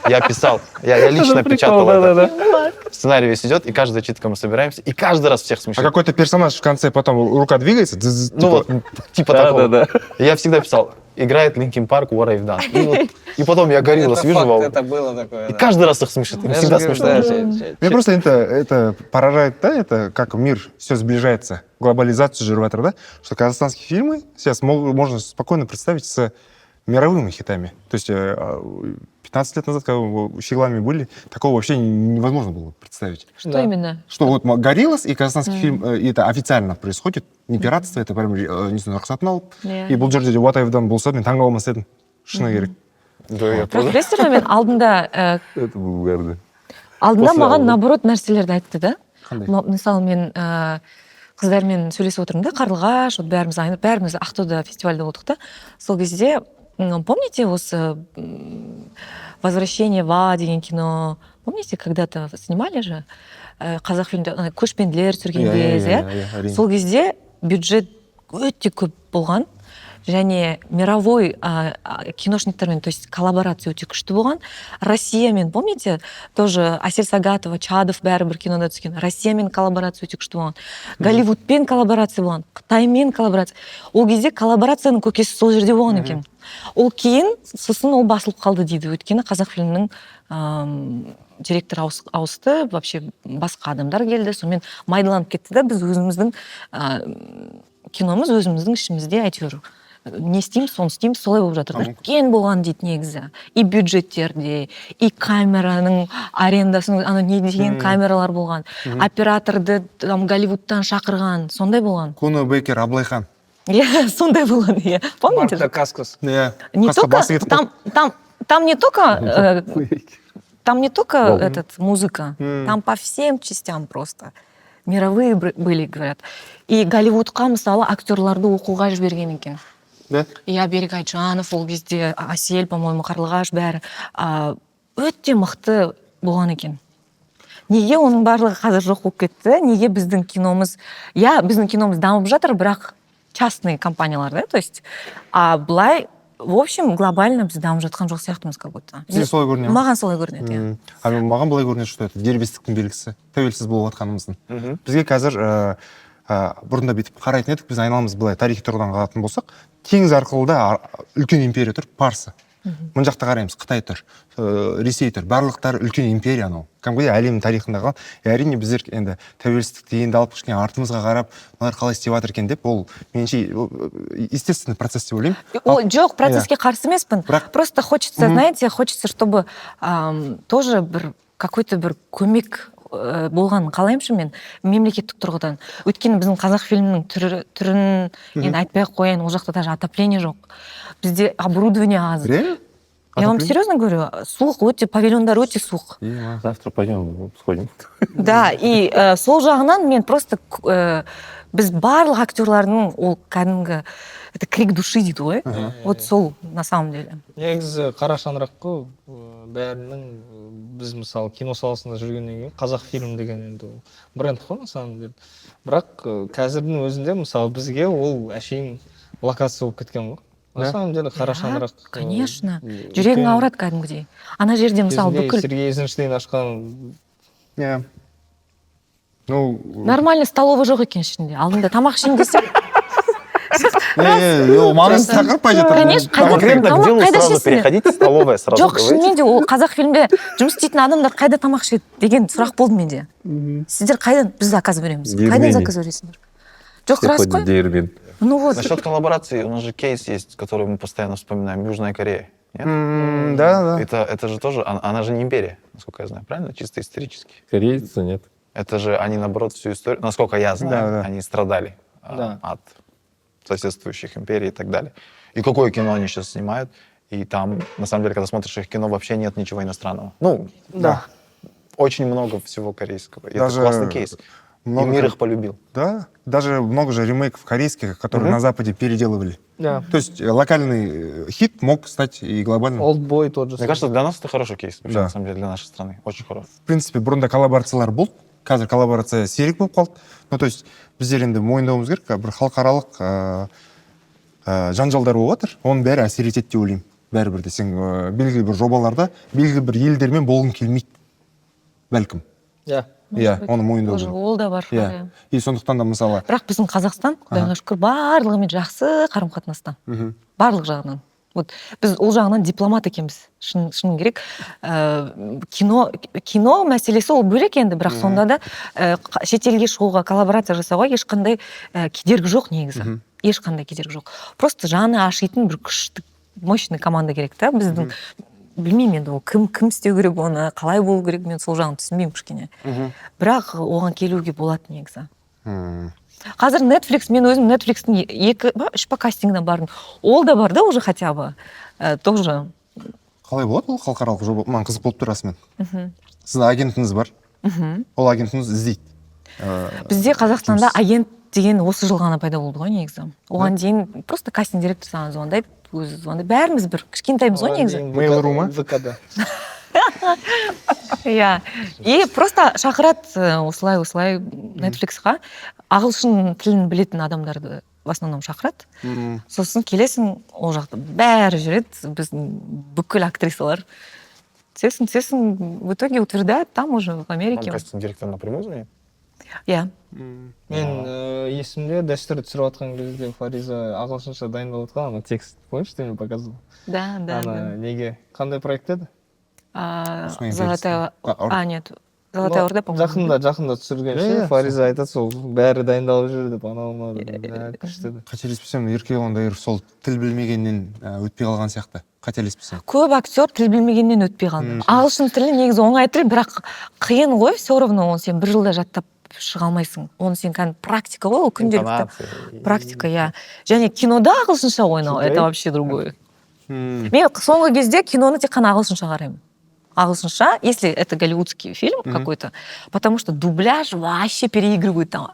Я писал, я лично печатал это. Сценарий весь идет, и каждая читка мы собираемся, и каждый раз всех А смешит. какой-то персонаж в конце потом рука двигается? Ну вот, типа такого. Да. И я всегда писал, играет Linkin Park, What I've Done. И потом я Gorillaz вижу, вау. Это было такое, И каждый раз их смешит, им всегда смешно. Мне просто это поражает, да, это как мир все сближается, глобализацию жүріп жатыр, да, что казахстанские фильмы сейчас можно спокойно представить с мировыми хитами. То есть 15 лет назад, когда щеглами были, такого вообще невозможно было представить. Что Да. именно? Что вот Gorillaz и казахстанский фильм, и это официально происходит, не пиратство, это прям, не знаю, рұқсатын алып. Иә. И бұл жерде What I've Done болса, мен таңғалмас едім. Шыны керек. Да, я Бірақ білесіздер ме, мен алдында Это был Гарди. алдында После маған алды. наоборот нәрселерді айтты да. Қандай? Мысалы мен қыздармен сөйлесіп отырмын да, Қарлығаш, вот бәріміз Ақтауда фестивальда болдық та. Сол кезде, помните осы «Возвращение Ва» деген кино, помните, когда-то снимали же Қазақфильмде көшпенділер түсірген кез, иә? әрине. Сол кезде бюджет өте көп болған. Және мировой киношниктармен, то есть коллаборация өте күшті болған. Россиямен, помните, тоже Асель Сагатова, Чадов бәрі бір кинода түскен. Россиямен коллаборация өте күшті болған. Голливудпен коллаборация болған. Қытаймен коллаборация. Ол кезде коллаборацияның көкесі сол жерде болған екен. Ол кейін сосын ол басылып қалды дейді. Өйткені Қазақфильмнің директор ауысты, вообще басқа адамдар келді. Сонымен майдаланып кетті да, біз өзіміздің киномыз өзіміздің ішімізде әйтеуір не істейміз, соны істейміз, солай болып жатыр. Үлкен болған дейді негізі. И бюджеттерде, и камераның арендасын, не деген камералар болған. Операторды Голливудтан шақырған, сондай болған. Куно Бейкер, Аблайхан. Иә, сондай болған, иә. Помните? Марк Каскос. Иә. Не Қасқа только, басы кетіп қалды. там не только этот музыка, там по всем частям просто. Мировые были, говорят. И Голливудқа, мысалы, актерларды оқуға жіберген екен. Да? Иә, Берік Айтжанов, ол кезде Асель, по-моему, Қарлығаш бәрі өте мықты болған екен. Неге оның барлығы қазір жоқ болып кетті? Неге біздің киномыз, біздің киномыз дамып жатыр, бірақ частные компаниялар, да, то есть, былай, в общем, глобально біз дамып жатқан жоқ сияқтымыз как будто. Сізге солай көрінеді ме? Маған солай көрінеді, иә. Маған былай көрінеді, что это дербестіктің белгісі, тәуелсіз болып жатқанымыздың. Бізге қазір бұрында бүйтіп қарайтын едік, біз айналамыз былай тарихи тұрғыдан қалатын болсақ, теңіз арқылы да үлкен империя тұр, Парсы. Мына жақта қараймыз, Қытай тұр, Ресей тұр, барлықтары үлкен империя анау. Кәдімгідей әлемнің тарихында қалған. Әрине біздер енді тәуелсіздікті енді алып кішкене артымызға қарап, мыналар қалай істеп жатыр екен деп, ол меніңше естественный процесс деп ойлаймын. Ол жоқ, процесске қарсы емеспін. Просто хочется, знаете, чтобы тоже бір какой-то бір көмек болғанын қалаймыншы мен мемлекеттік тұрғыдан. Өйткені біздің Қазақфильмнің түрін енді айтпай ақ қояйын, ол жақта даже отопление жоқ. Бізде оборудование аз. Реально? Я вам серьезно говорю, суық өте, павильондар өте суық. Завтра пойдем, сходим. Да, и сол жағынан мен просто біз барлық актерлардың ол кәдімгі это крик души дейді ғой. Вот сол на самом деле. Негізі қара шаңырақ қой, бәрінің біз мысалы кино саласында жүргеннен кейін Қазақфильм деген енді бренд қой на самом деле. Бірақ қазірдің өзінде мысалы бізге ол әшейін локация болып кеткен ғой. На самом деле қара шаңырақ. Конечно. Жүрегің ауырады кәдімгідей. Ана жерде мысалы бүкіл Сергей Эйзенштейн ашқан. Иә. Ну, нормальный столовый жоқ екен ішінде. Алдында тамақ ішейін десем. маңызды тақырып па жатыр? Конечно, Конкретно к делу қайда сразу ішесіңдер? переходите, столовая сразу Жоқ, говорите. шынымен де ол Қазақфильмде жұмыс істейтін адамдар қайда тамақ ішеді деген сұрақ болды менде. Сіздер қайдан? Біз заказ береміз. Қайдан заказ бересіңдер? Жоқ, рас қой. Дербин. Ну вот. Насчет коллаборации, у нас же кейс есть, который мы постоянно вспоминаем, Южная Корея. Нет? Да. Это же тоже, она же не империя, насколько я знаю, правильно? Чисто исторически. Корейцы нет. Это же они, наоборот, всю историю, насколько я знаю, Да. они страдали Да. от соседствующих империй и так далее. И какое кино они сейчас снимают, и там, на самом деле, когда смотришь их кино, вообще нет ничего иностранного. Ну, Да. очень много всего корейского. И Даже это классный кейс. Много мир кор- их полюбил. Да, даже много же ремейков корейских, которые на Западе переделывали. Да. То есть локальный хит мог стать и глобальным. Олдбой тот же Мне кажется, для нас это хороший кейс, вообще, Да. на самом деле, для нашей страны. Очень хороший. В принципе, бұрында коллаборациялар болды. Қазір коллаборация сирек болып қалды. Ну, то есть біздер енді мойындауымыз керек, бір халықаралық жанжалдар болып жатыр. Оның бәрі әсер етеді деп ойлаймын. Бәрібір де сен белгілі бір жобаларда белгілі бір елдермен болғың келмейді. Бәлкім. Иә. Иә, оны мойындау Тоже керек. ол да бар. Иә. И сондықтан да мысалы Бірақ біздің Қазақстан, құдайға шүкір, барлығымен жақсы қарым-қатынаста. Барлық жағынан. Вот біз ол жағынан дипломат екенбіз. Шын керек. Кино мәселесі ол бөлек енді, бірақ сонда да шетелге шығуға, коллаборация жасауға ешқандай кедергі жоқ негізі. Ешқандай кедергі жоқ. Просто жаны ашитын бір күшті, мощный команда керек та. Біздің білмеймін енді ол кім істеу керек оны, қалай болу керек, мен сол жағын түсінбеймін кішкене. Бірақ оған келуге болады негізі. Қазір Netflix, мен өзім Netflix'тің 2-3 кастингіне бардым. Ол да бар да уже хотя бы. Тоже. қалай болады ол халықаралық жоба? Маған қызық болып тұр расымен. Сіздің агентіңіз бар. Ол агентіңіз іздейді. Бізде Қазақстанда агент деген осы жыл ғана пайда болды ғой негізі. Оған дейін просто кастинг директор саған звондайды, өзі звондайды. Бәріміз бір кішкентаймыз ғой негізі. Mail.ru ма? ВК-да. Иә. И просто шақырады осылай Netflix-қа ағылшын тілін білетін адамдарды в основном шақырады. Сосын келесің, ол жақта бәрі жүреді, біздің бүкіл актрисалар. Түсесің, в итоге утверждают там уже в Америке. Кастинг директор напрямую звонит? Иә. Мен есімде дәстүр түсіріп жатқан кезде Фариза ағылшынша дайындалып жатқан, ана текст, помнишь, ты мне показывал? Да. Ана неге, қандай проект еді? Золотая... нет. Золотая Орда, по-моему. Жақында түсірген ше, Фариза айтады сол, бәрі дайындалып жүр деп, анау күшті еді. Қателеспесем, Еркебұлан Дайыров сол тіл білмегеннен өтпей қалған сияқты. Қателеспесем. Көп актер тіл білмегеннен өтпей қалды. Ағылшын тілі негізі оңай тіл, бірақ қиын ғой, все равно оны сен бір жылда жаттап шыға алмайсың. Оны сен кәдімгі практика ғой, ол күнделікті практика, иә. Және кинода ағылшынша ойнау, это вообще другое. Мен соңғы кезде киноны тек қана ағылшынша қараймын. Ағылшынша, если это голливудский фильм какой-то, потому что дубляж вообще переигрывают там.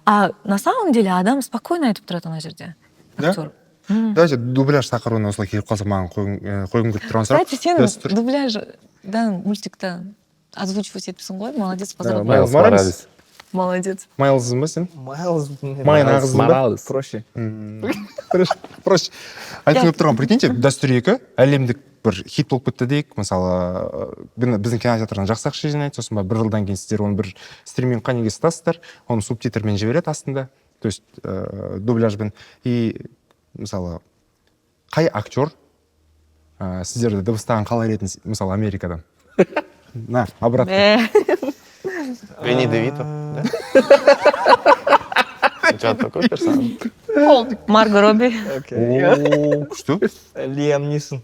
А на самом деле адам спокойно айтып тұрады ана жерде. Актер. Давайте дубляж тақырыбына осылай келіп қалса, маған қойғым келіп тұрған сұрақ. Кстати, сен дубляж, да, мультикта озвучивать етіпсің ғой, молодец, поздравляю. Майлз Моралес. Молодец. Майлз ба сен? Майлз Майын ағызын ба? проще. Проще. Айтылып тұрған, прикиньте, дәстүр 2 әлемдік бір хит болып кетті дейік. Мысалы, біздің кинотеатрдан жақсы ақша жинайды, сосын бір жылдан кейін сіздер оны бір стримингқа неге сатасыздар, оны субтитрмен жібереді астында, то есть дубляжбен. И мысалы, қай актер сіздерді дыбыстаған қалай ретін, мысалы, Америкадан? На, обратно. Бенни Девито, да? У тебя такой персонаж? Марго Робби. Күшті? Лиам Нисон.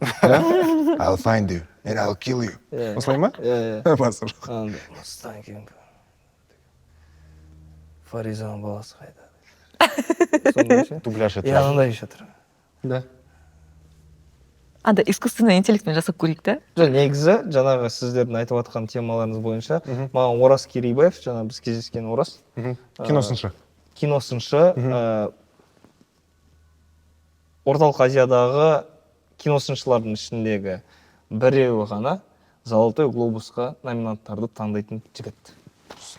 I'll find you and I'll kill you. Осылай ма? Иә. Басыр. Осыдан кейін Фаризаның баласы қайда? Дубляж это. Янында жатыр. Да. Анда искусственный интеллектпен жасап көрейік та. Негізі, жаңағы сіздердің айтып жатқан темаларыңыз бойынша, маған Орас Керейбаев, жаңа біз кездескен Орас. Киносыншы. Орталық Азиядағы киносыншылардың ішіндегі біреуі ғана Золотой глобусқа номинанттарды таңдайтын жігіт.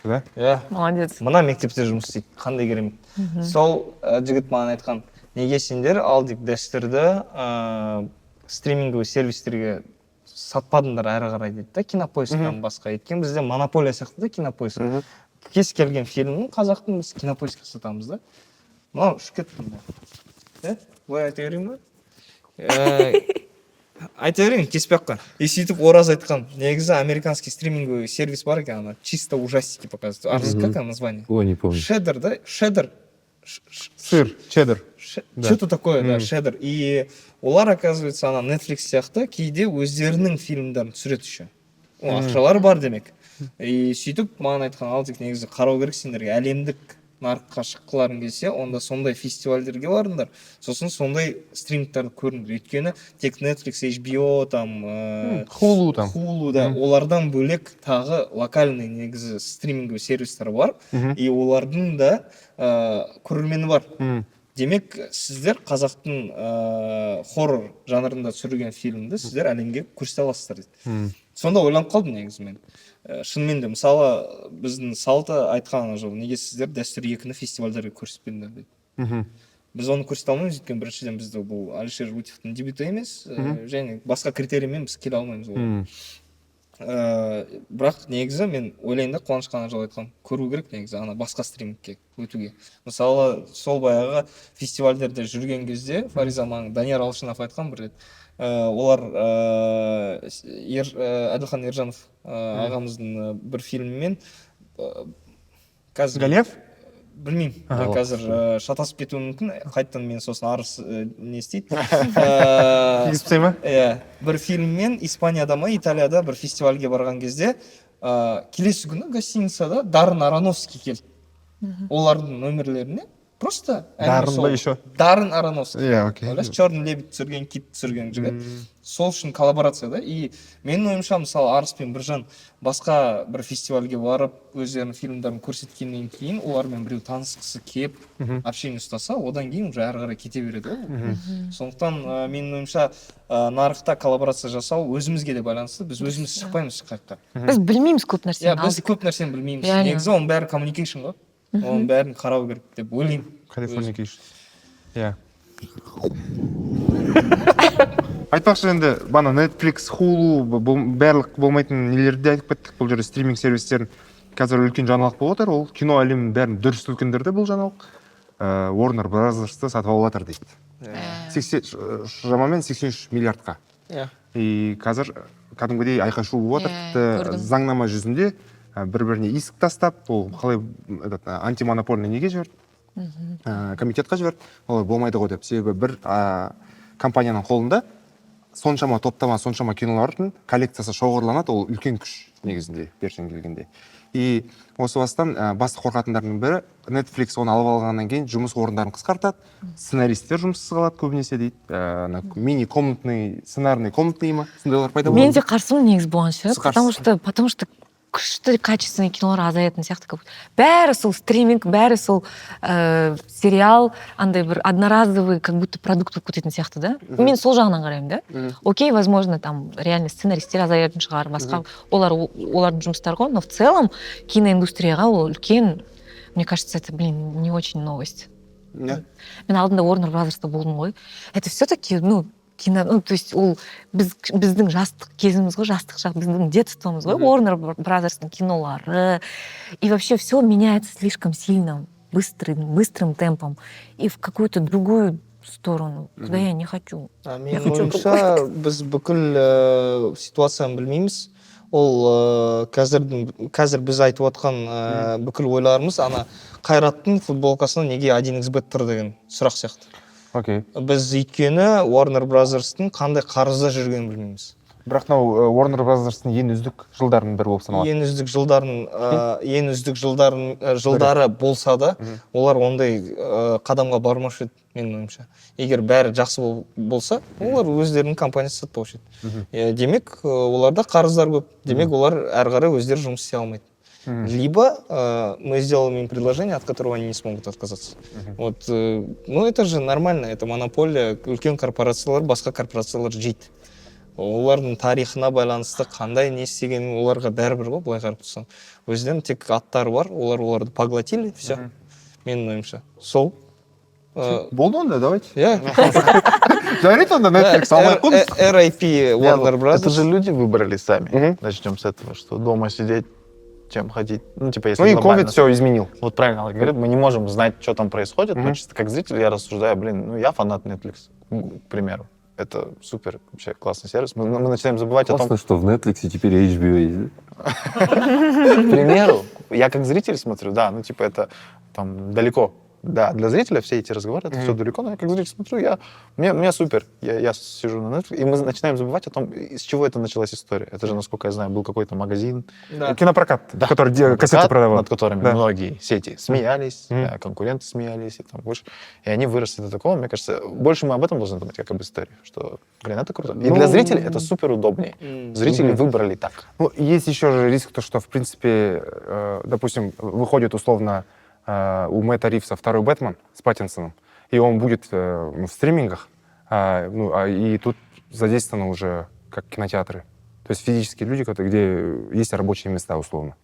Да? Иә. Молодец. Мына мектепте жұмыс істейді. Қандай керемет. Сол жігіт маған айтқан, неге сендер алдық дәстүрді стриминговый сервистерге сатпадыңдар әрі қарай дейді да, Кинопоисктан басқа еткен. Бізде монополия сияқты да Кинопоиск. Кез келген фильмнің қазақтың біз Кинопоискқа сатамыз да. Мынау үш кеттім да. Бұлай айта берейін ба? Айта берейін, кеспей аққан. И сөйтіп Ораз айтқан, негізі американский стриминговый сервис бар екен, ана чисто ужастики показывают. Как название? Ой, не помню. Шедер, да? Шедер. Сыр, чеддер. Что-то такое, да, шедер. И олар, оказывается, ана Netflix сияқты кейде өздерінің фильмдерін түсіреді еще. Ақшалар бар демек. И сөйтіп маған айтқан, алдық негізі қарау керек сендерге әлемдік нарыққа шыққыларың келсе, онда сондай фестивальдерге барыңдар, сосын сондай стримингтарды көріңдер. Өйткені тек Netflix, HBO, Hulu там. Hulu да, олардан бөлек тағы локальный негізі стриминговый сервистер бар, и олардың да көрермені бар. Демек, сіздер қазақтың хоррор жанрында түсірген фильмді сіздер әлемге көрсете аласыздар дейді. Сонда ойланып қалдым негізі мен. Шынымен де, мысалы, біздің салты айтқан жол, неге сіздер дәстүр 2-ні фестивальдерге көрсетпеңдер дейді. Біз оны көрсете алмаймыз, өйткені біріншіден бізді бұл Алишер Утевтің дебюті емес, және басқа критериймен біз келе алмаймыз ол. Бірақ негізі мен ойлаймын да, Қуаныш қана жол айтқан, көру керек негізі ана басқа стримингке өтуге. Мысалы, сол баяғы фестивальдерде жүрген кезде Фариза маң Данияр Алшынов айтқан бір рет, олар Әділхан Ержанов ағамыздың бір фильмімен қазір Галев? Білмеймін, қазір шатасып кетуі мүмкін, қайттан мен сосын арыз не істейді. Естіпсей ма? Бір фильммен Испанияда ма, Италияда бір фестивальге барған кезде келесі күні гостиницада Дарын Аронофский келді. Олардың нөмірлеріне просто Дарын ба еще? Дарын Аронофский. Окей. Ойлаш, Черный лебедь түсірген, кит түсірген жігіт. Сол үшін коллаборация да. И менің ойымша, мысалы, Арыс пен Біржан басқа бір фестивальге барып, өздерінің фильмдарын көрсеткеннен кейін, олармен біреу танысқысы кеп, общение ұстаса, одан кейін уже әрі қарай кете береді ғой. Сондықтан менің ойымша, нарықта коллаборация жасау өзімізге де байланысты. Біз өзіміз шықпаймыз шыққаққа. Біз білмейміз көп нәрсені. Біз көп нәрсені білмейміз. Негізі оның бәрі communication ғой. Оның бәрін қарау керек деп ойлаймын. Californication. Айтпақшы енді, бана Netflix, Hulu, барлық болмайтын нелерді айтып кеттік, бұл жерде стриминг сервистерін қазір үлкен жаңалық болып отыр, ол кино әлемінің бәрін дүр сілкіндірді бұл жаңалық. Warner Brothers'ты сатып алып жатыр дейді. Шамамен 83 миллиардқа. И қазір кәдімгідей айқай-шу болып жатыр. Заңнама жүзінде бір-біріне иск тастап, ол қалай антимонопольный неге жіберді, комитетқа жіберді, олай болмайды ғой деп. Себебі бір компанияның қолында соншама топтама, соншама кинолардың коллекциясы шоғырланады, ол үлкен күш негізінде, бершен келгенде. И осы бастан басты қорқатындардың бірі, Netflix оны алып алғаннан кейін жұмыс орындарын қысқартады, сценаристер жұмыссыз қалады көбінесе дейді, мини-комнатный, сценарный комнатный ма, сондайлар пайда болады. Мен де қарсымын негізі бұған ше, потому что күшті качественный кинолар азаятын сияқты. Бәрі сол стриминг, бәрі сол сериал, андай бір одноразовый, как будто продукт болып кететін сияқты, да? Мен сол жағынан қараймын, да? Окей, возможно, там реально сценаристер азаятын шығар, басқа олардың жұмыстары ғой, но в целом киноиндустрияға ол үлкен, мне кажется, это, не очень новость. Мен алдында Warner Brothers'та болдым ғой. Это все-таки, кино, то есть ол біздің жастық кезіміз ғой, жастық шақ, біздің детствомыз ғой, Warner Brothers'тың кинолары. И вообще все меняется слишком сильно, быстрым темпом. И в какую-то другую сторону, куда я не хочу. Менің ойымша, біз бүкіл ситуацияны білмейміз. Ол қазір біз айтып отқан бүкіл ойларымыз, ана Қайраттың футболкасына неге 1xbet тұр деген сұрақ сияқты. Біз өйткені Warner Brothers'тың қандай қарызда жүргенін білмейміз. Бірақ Warner Brothers'тың ең үздік жылдарының бірі болып саналады. Ең үздік жылдары болса да, олар ондай қадамға бармаушы еді, менің ойымша. Егер бәрі жақсы болса, олар өздерінің компаниясы сатпаушы еді. Демек, оларда қарыздар көп. Демек, олар әрі қарай өздері жұмыс істей алмайды. Либо мы сделаем им предложение, от которого они не смогут отказаться. Вот, это же нормально, это монополия, үлкен корпорациялар, басқа корпорациялар жейді. Олардың тарихына байланысты қандай не істегенін оларға бәрібір ғой, былай қарап тұрсаң. Өздерінің тек аттары бар, оларды поглотили, все. Менің ойымша. Сол. Болды онда, давайте. Жарит онда Netflix, алмай қоймыз. RIP Warner Brothers. Это же люди выбрали сами. Начнем с этого, что дома сидеть, чем ходить. Если и COVID все изменил. Вот правильно говорит, мы не можем знать, что там происходит, но чисто как зритель я рассуждаю, я фанат Netflix, к примеру. Это супер, вообще классный сервис. Мы начинаем забывать о том... Классно, что в Netflix теперь HBO есть, да? К примеру, я как зритель смотрю, да, это там далеко. Да, для зрителя все эти разговоры, это все далеко, но я как зритель смотрю, мне супер. Я сижу на Netflix, и мы начинаем забывать о том, с чего это началась история. Это же, насколько я знаю, был какой-то магазин, Да. Кинопрокат, который прокат, кассеты продавал. над которыми Да. многие сети смеялись, конкуренты смеялись, и там больше. И они выросли до такого, мне кажется, больше мы об этом должны думать, как об истории, что, блин, это круто. И для зрителей это супер удобнее. Зрители выбрали так. Ну, есть еще же риск, то, что, в принципе, допустим, выходит условно у Мэтта Ривза второй Бэтмен с Паттинсоном, и он будет в стримингах, и тут задействовано уже как кинотеатры. То есть физические люди, где есть рабочие места, условно.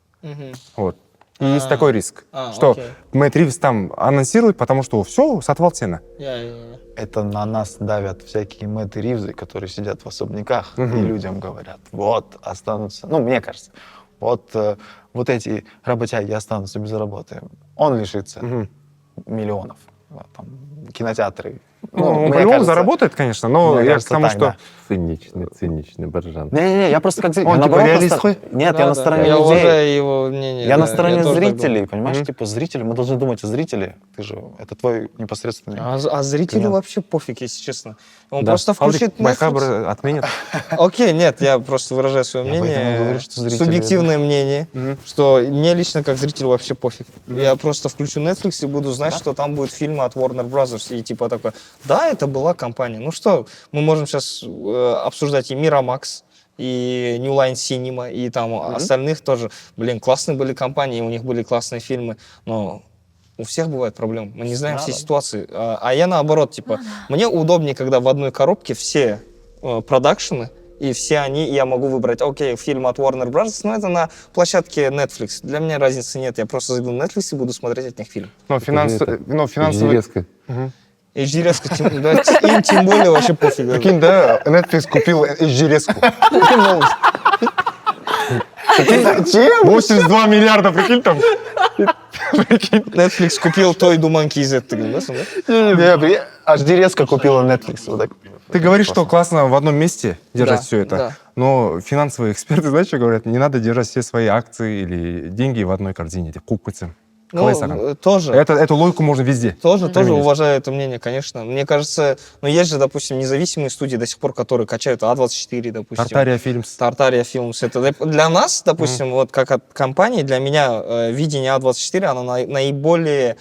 Вот. И есть такой риск, что окей. Мэтт Ривз там анонсирует, потому что все, сотвал цены. Это на нас давят всякие Мэтты Ривзы, которые сидят в особняках, и людям говорят, вот, останутся, ну, мне кажется, вот эти работяги останутся без работы. Он лишится миллионов. Вот, там, кинотеатры. Ну, мне он по-любому кажется, заработает, конечно, но мне я кажется, к тому, так, что... да. Циничный Бержан. Не-не-не, я просто как зритель. Он Я типа наоборот реалист на хуй? Нет, я на стороне Я людей. уважаю его мнение. Я на да, стороне тоже так зрителей, думаю. понимаешь? Типа зрители, мы должны думать о зрителе. Ты же, это твой непосредственный... А зрителю Нет. вообще пофиг, если честно. Он Да. просто включит Алдрик Netflix. Байхабр отменят. Окей, нет, я просто выражаю свое Я поэтому мнение, говорю, что зрители- субъективное мнение, что мне лично как зрителю вообще пофиг. Я просто включу Netflix и буду знать, что там будут фильмы от Warner Brothers. И типа такой, да, это была компания. Ну что, мы можем сейчас обсуждать и Miramax, и New Line Cinema, и там остальных тоже. Блин, классные были компании, у них были классные фильмы, но... У всех бывают проблемы. Мы не знаем все ситуации. А я наоборот, типа, мне удобнее, когда в одной коробке все продакшены, и все они, и я могу выбрать, окей, фильм от Warner Bros., но это на площадке Netflix. Для меня разницы нет. Я просто зайду на Netflix и буду смотреть от них фильм. Но финансовый... Резко. HD-резко, им тем более вообще пофиг. Прикинь, да, Netflix купил HD-резку. 82 миллиарда, прикинь, там. Netflix купил той думанки из этого, да? HD резко купила Netflix. Вот так. Ты говоришь, что классно в одном месте держать Да, все это, да. но финансовые эксперты, знаешь, что говорят? Не надо держать все свои акции или деньги в одной корзине. Купиться. Ну, тоже. Эту логику можно везде. Тоже применить. уважаю это мнение, конечно. Мне кажется, ну есть же, допустим, независимые студии до сих пор, которые качают А24, допустим. Тартария Фильмс. Тартария Films. Это для нас, допустим, вот как от компании, для меня видение А24, оно наиболее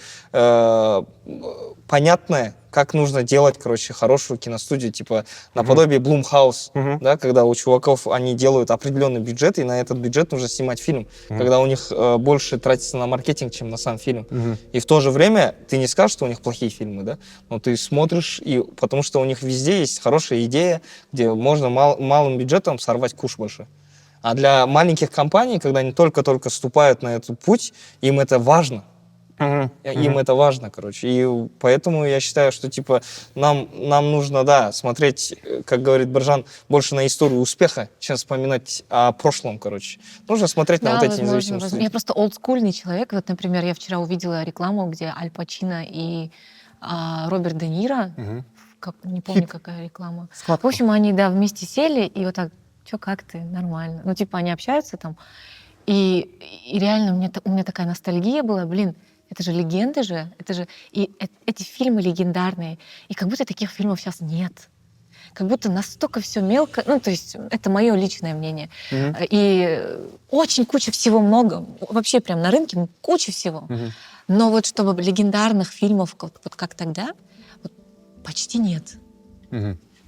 понятное, как нужно делать, короче, хорошую киностудию, типа наподобие Blumhouse, да, когда у чуваков они делают определенный бюджет, и на этот бюджет нужно снимать фильм, когда у них больше тратится на маркетинг, чем на сам фильм. И в то же время ты не скажешь, что у них плохие фильмы, да, но ты смотришь, и потому что у них везде есть хорошая идея, где можно малым бюджетом сорвать куш больше. А для маленьких компаний, когда они только-только вступают на этот путь, им это важно. Им это важно, короче. И поэтому я считаю, что типа нам нужно, да, смотреть, как говорит Бержан, больше на историю успеха, чем вспоминать о прошлом, короче. Нужно смотреть на Да, вот эти возможно, независимые возможно. студии. Я просто олдскульный человек. Вот, например, я вчера увидела рекламу, где Аль Пачино и Роберт Де Ниро, не помню, какая реклама. В общем, они, да, вместе сели, и вот так, чё, как ты, нормально. Ну, типа, они общаются там. И реально у меня такая ностальгия была, блин, это же легенды же, и эти фильмы легендарные, и как будто таких фильмов сейчас нет. Как будто настолько все мелко, ну, то есть это мое личное мнение. И очень куча всего много, вообще прям на рынке куча всего. Но вот чтобы легендарных фильмов, вот как тогда, вот почти нет.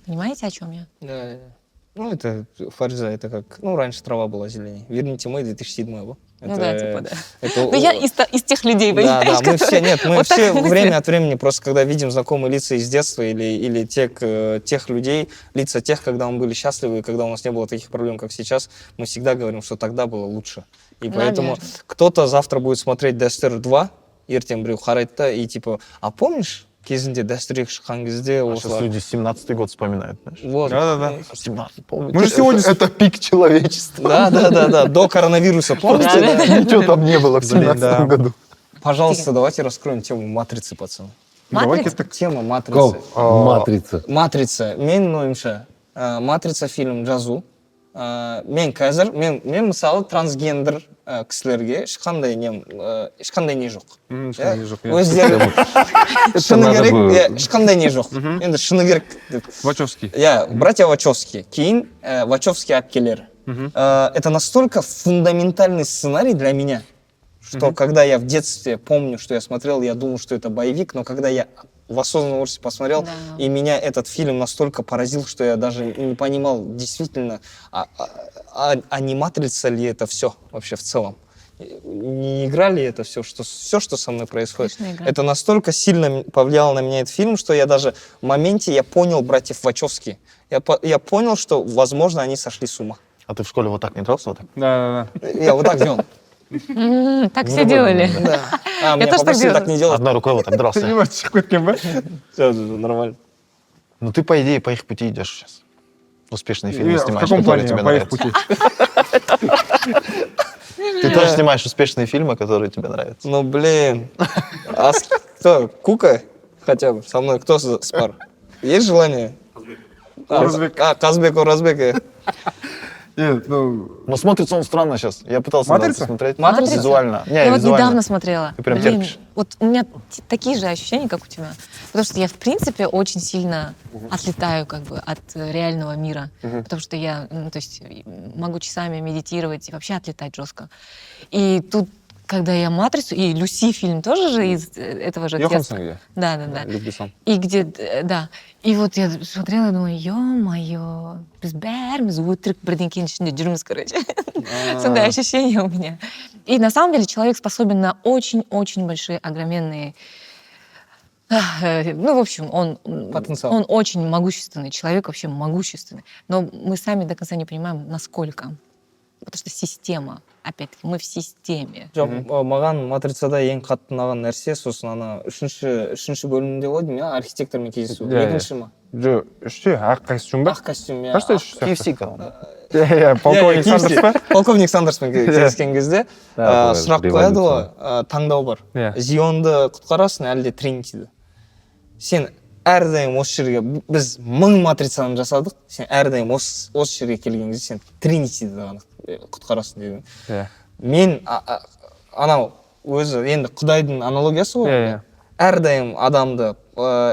Понимаете, о чем я? Да. Ну, это Фариза, это как, ну, раньше трава была зеленее. Верните мой 2007 был. Ну да, типа, да. Это, Ну, я из тех людей, да, понимаешь, мы все, которые нет, мы вот так все мыслят. время от времени, просто когда видим знакомые лица из детства или тех людей, лица тех, когда мы были счастливы, и когда у нас не было таких проблем, как сейчас, мы всегда говорим, что тогда было лучше. И поэтому Наверное. кто-то завтра будет смотреть Дестер 2, ертең біреу қарайды и типа, а помнишь, кезінде дәстүрге шыққан кезде Сейчас осылар... люди 17-й год вспоминают, знаешь. Вот. Да-да-да. 17 помните? Мы же сегодня... Это пик человечества. Да, до коронавируса, помните? да? Ничего там не было в Блин, 17 да. году. Пожалуйста, давайте раскроем тему матрицы, пацаны. Матрица? Тема матрицы. Матрица. Матрица. Мен ойымша, матрица фильм жазу. мен қазір мен мысалы трансгендер кісілерге ешқандай не жоқ. ешқандай жоқ, иә. Өздері шыны надо керек, было. иә, ешқандай не жоқ. Енді шыны керек деп. Вачовский. Я, братья Вачовски, кейін Вачовски әпкелері. Это настолько фундаментальный сценарий для меня, что когда я в детстве помню, что я смотрел, я думал, что это боевик, но когда я в осознанном возрасте посмотрел, Да. и меня этот фильм настолько поразил, что я даже не понимал, действительно, не матрица ли это все вообще в целом. Не игра ли это все, что со мной происходит. Конечно, игра. Это настолько сильно повлияло на меня этот фильм, что я даже в моменте я понял братьев Вачовски. Я понял, что, возможно, они сошли с ума. А ты в школе вот так не дрался? Вот так? Да. Я вот так делал. Так все делали. Да. Меня тоже так попросили делала. так не делать. Одной рукой вот так дрался. Шығып кеткен ба? Нормально. Ну ты, по идее, по их пути идешь сейчас. Успешные фильмы В снимаешь, каком которые плане? тебе По их нравятся. пути. Ты тоже снимаешь успешные фильмы, которые тебе нравятся. Ну, блин. А кто? Кука хотя бы со мной? Кто спар? Есть желание? Оразбек. Казбек, Оразбек. Нет, ну, Но смотрится он странно сейчас. Я пытался «Матрица»? смотреть. «Матрица»? Визуально. Не, Я вот визуально. недавно смотрела. Ты прям Блин, терпишь. вот у меня такие же ощущения, как у тебя. Потому что я, в принципе, очень сильно отлетаю как бы от реального мира. Потому что я, то есть, могу часами медитировать и вообще отлетать жестко. И тут, когда я «Матрицу», и «Люси» фильм тоже же из этого же Йоханссон детства. где? Да. Люк Бессон. И где, да. И вот я смотрела и думаю, ё-моё, біз бәріміз өтірік бірдеңкенің ішінде жүрміз, короче. Сондай ощущение у меня. И на самом деле человек способен на очень-очень большие, огроменные... Ну, в общем, он Потенциал. очень могущественный, человек вообще могущественный. Но мы сами до конца не понимаем, насколько. Потому что система, опять-таки, мы в системе. Жоқ, маған матрицада ең қатты ұнаған нәрсе сосын ана үшінші бөлімінде ғой деймін, иә, архитектормен кездесу. Иә, иә. Екінші ма? Жоқ, үште ақ костюм ба? Ақ костюм, иә. Кажется, үште. KFC канал. Иә, полковник Сандерс па? Полковник Сандерспен кездескен кезде Да, сұрақ бывает, қояды революция. ғой, таңдау бар. Иә. Зионды құтқарасың, әлде Тринитиді. Сен әрдайым осы жерге, біз 1000 матрицаны жасадық, сен әрдайым осы жерге келген кезде сен Тринитиді ғана құтқарасың деген. Иә. Мен анау өзі енді Құдайдың аналогиясы ғой. Иә. Әрдайым адамды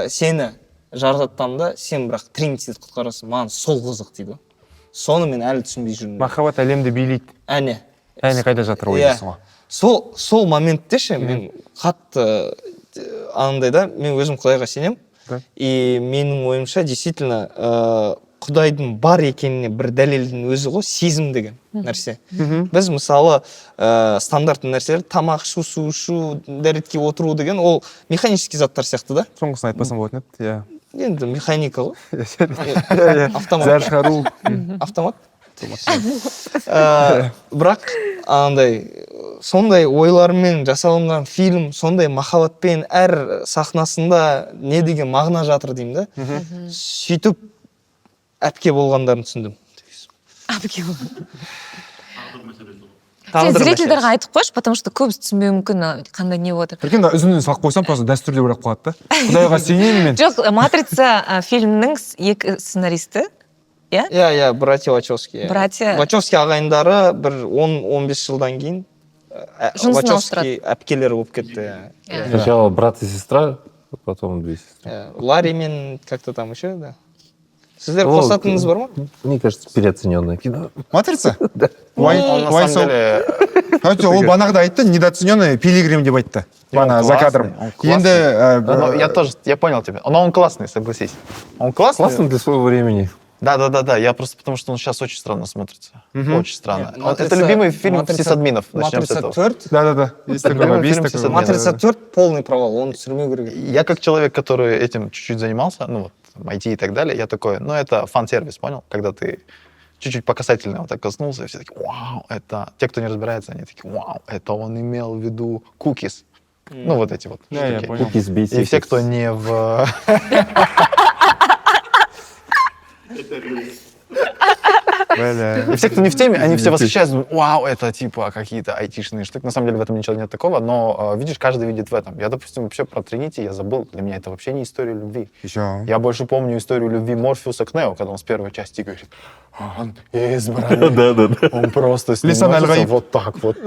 сені жаратқанда сен бірақ Тринитиді құтқарасың. Маған сол қызық дейді. Соны мен әлі түсінбей жүрмін. Махаббат әлемді билейді. Әне. Әне қайда жатыр Иә. ойдасың ғой. Сол моментте ше мен қатты андай да, мен өзім Құдайға сенем. Да. И менің ойымша действительно Құдайдың бар екеніне бір дәлелдің өзі ғой сезім деген нәрсе. Біз мысалы стандартты нәрселер тамақ ішу, су ішу, дәретке отыру деген ол механический заттар сияқты да. Соңғысын айтпасам болатын еді. Иә. Енді механика ғой. Автомат. Зәр шығару. Автомат. Бірақ андай сондай ойлармен жасалынған фильм, сондай махаббатпен әр сахнасында не деген мағына жатыр деймін да. Сөйтіп әпке болғандарын түсіндім. Әпке Сен зрительдерге айтып қойшы, потому что көбісі түсінбеуі мүмкін, қандай не отыр. Прикинь, үзінен салып қойсам, просто дәстүрде бірақ қалады да. Құдайға сенейін мен. Жоқ, «Матрица» фильмнің екі сценаристі, иә? Иә, братья Вачовски. Братья. Вачовски ағайындары бір 10-15 жылдан кейін Жұмысын Вачовски әпкелері болып кетті. Сначала брат и сестра, потом две сестры. Ларри мен как-то там еще, да. Сіздер қосатыныңыз бар ма? Мне кажется, переоцененное кино. Матрица? Он на самом деле... Ол банағда айтты, недооцененный пилигрим деп айтты. Бана за кадром. Ну, я понял тебя. Но он классный, согласись. Он классный. Классно для своего времени. Да. Я просто потому что он сейчас очень странно смотрится. Очень странно. Матрица- Это любимый фильм Матрица- сисадминов. Начнем с Матрица этого. 4. Да. Есть такой Любимый есть фильм такой. «Сисадмин». Матрица 4 полный провал, он түсірмеу керек. Я как человек, который этим чуть-чуть занимался, ну вот, IT и так далее, я такой, ну это фан-сервис, понял? Когда ты чуть-чуть по касательной вот так коснулся, и все такие, вау, это... Те, кто не разбирается, они такие, вау, это он имел в виду cookies. Ну вот эти вот Да, я штуки. понял. Cookies, basics. И все, кто не в... Бля. И все, кто не в теме, они все восхищаются, думают, вау, это типа какие-то айтишные штуки. На самом деле в этом ничего нет такого, но видишь, каждый видит в этом. Я, допустим, вообще про Тринити я забыл. Для меня это вообще не история любви. Еще. Я больше помню историю любви Морфеуса к Нео, когда он с первой части говорит, он избранный. Да-да-да. Он просто с ним Лисан носится аль-Гаиб. вот так вот.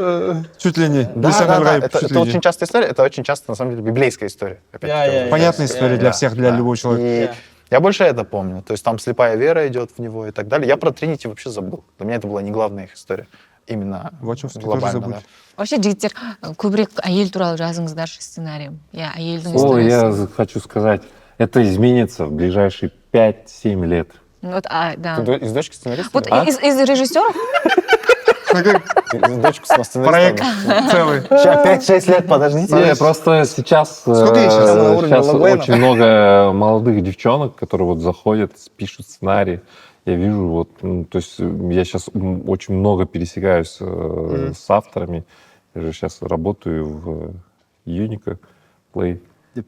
Чуть ли не. Да, Лисан да, да, аль-Гаиб, это чуть ли не. очень частая история, это очень часто, на самом деле, библейская история. Опять-таки, Понятная история для всех, для Да. любого человека. И я больше это помню. То есть там слепая вера идет в него и так далее. Я про Тринити вообще забыл. Для меня это была не главная их история. Именно Вачовский тоже глобально, забыл. да. Вообще жігіттер көбірек әйел туралы жазыңыздаршы сценарийім. Я әйелдің Ой, я историясы. хочу сказать, это изменится в ближайшие 5-7 лет. Вот, да. Ты из дочки сценариста? Вот да? из режиссеров Из дочку сценариста. Проект целый. Сейчас 5-6 лет, подождите. Не, просто сейчас, Сколько ей сейчас? На уровне сейчас Логуэна? очень много молодых девчонок, которые вот заходят, пишут сценарий. Я вижу, вот, то есть я сейчас очень много пересекаюсь с авторами. Я же сейчас работаю в Юника, Play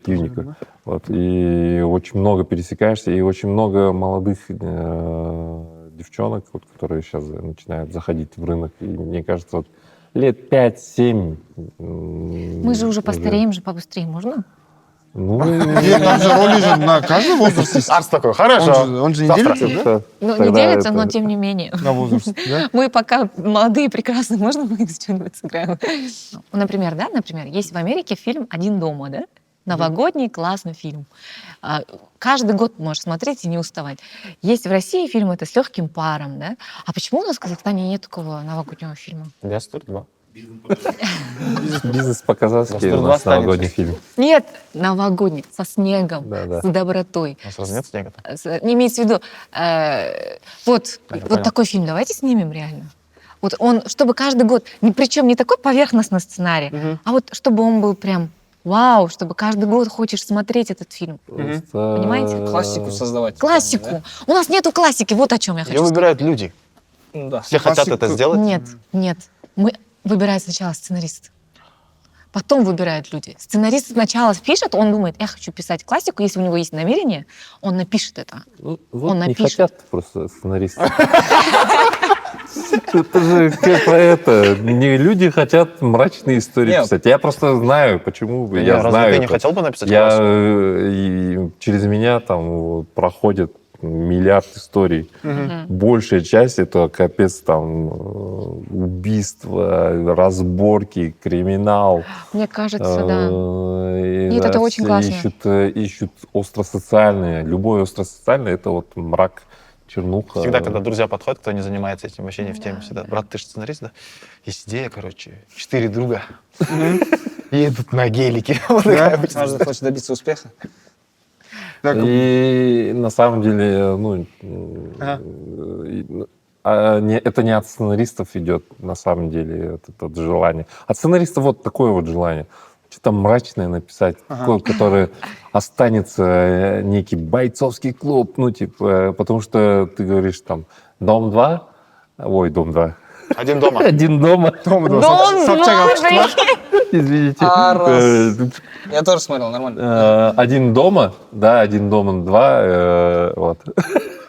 Юника. Вот, и очень много пересекаешься, и очень много молодых девчонок, вот, которые сейчас начинают заходить в рынок. И мне кажется, вот, лет 5-7. мы же уже постареем же побыстрее, можно? Ну, Нет, там же роли же на каждый возраст есть. Арс такой, хорошо. Он же не Завтра. делится, да? Ну, не тогда делится, это- но тем не менее. На возраст, да? Мы пока молодые, прекрасные, можно мы что-нибудь сыграем? Ну, например, есть в Америке фильм «Один дома», да? Новогодний классный фильм. Каждый год можешь смотреть и не уставать. Есть в России фильм это «С легким паром», да? А почему у нас в Казахстане нет такого новогоднего фильма? Диастер 2. бизнес по-казахски Завтра у два нас станет. новогодний фильм. Нет, новогодний, со снегом, Да-да. с добротой. У нас разве нет снега? Не имеется в виду, вот понял. такой фильм давайте снимем реально. Вот он, чтобы каждый год, причем не такой поверхностный сценарий, а вот чтобы он был прям вау, чтобы каждый год хочешь смотреть этот фильм. Просто, Понимаете? Классику создавать. Классику. У нас нету классики, вот о чем я Ее хочу сказать. выбирают люди. Ну да. Все хотят это сделать. Нет. Мы выбираем сначала сценарист. Потом выбирают люди. Сценарист сначала пишет, он думает, я хочу писать классику, если у него есть намерение, он напишет это. Ну, вот Он не напишет. хотят просто сценаристы. Это же как про это. Не люди хотят мрачные истории Нет. писать. Я просто знаю, почему. Я Разве знаю ты не это. хотел бы написать Я классику? и через меня там вот проходит миллиард историй. Большая часть это капец там убийства, разборки, криминал. Мне кажется, да. И Нет, это раз очень классно. Ищут остросоциальные. Любое остросоциальное это вот мрак, чернуха. Всегда, когда друзья подходят, кто не занимается этим, вообще не в теме. Всегда, брат, ты же сценарист, да? Есть идея, короче, 4 друга едут на гелике. Вот такая вот. Каждый хочет добиться успеха. И на самом деле, это не от сценаристов идет, на самом деле, это желание. От сценаристов вот такое вот желание. Что-то мрачное написать, которое останется некий бойцовский клуб, потому что ты говоришь там Дом 2, Дом 2. Один дома. Один дома. Дом Извините. Я тоже смотрел, нормально. Один дома, да, один дома 2, вот.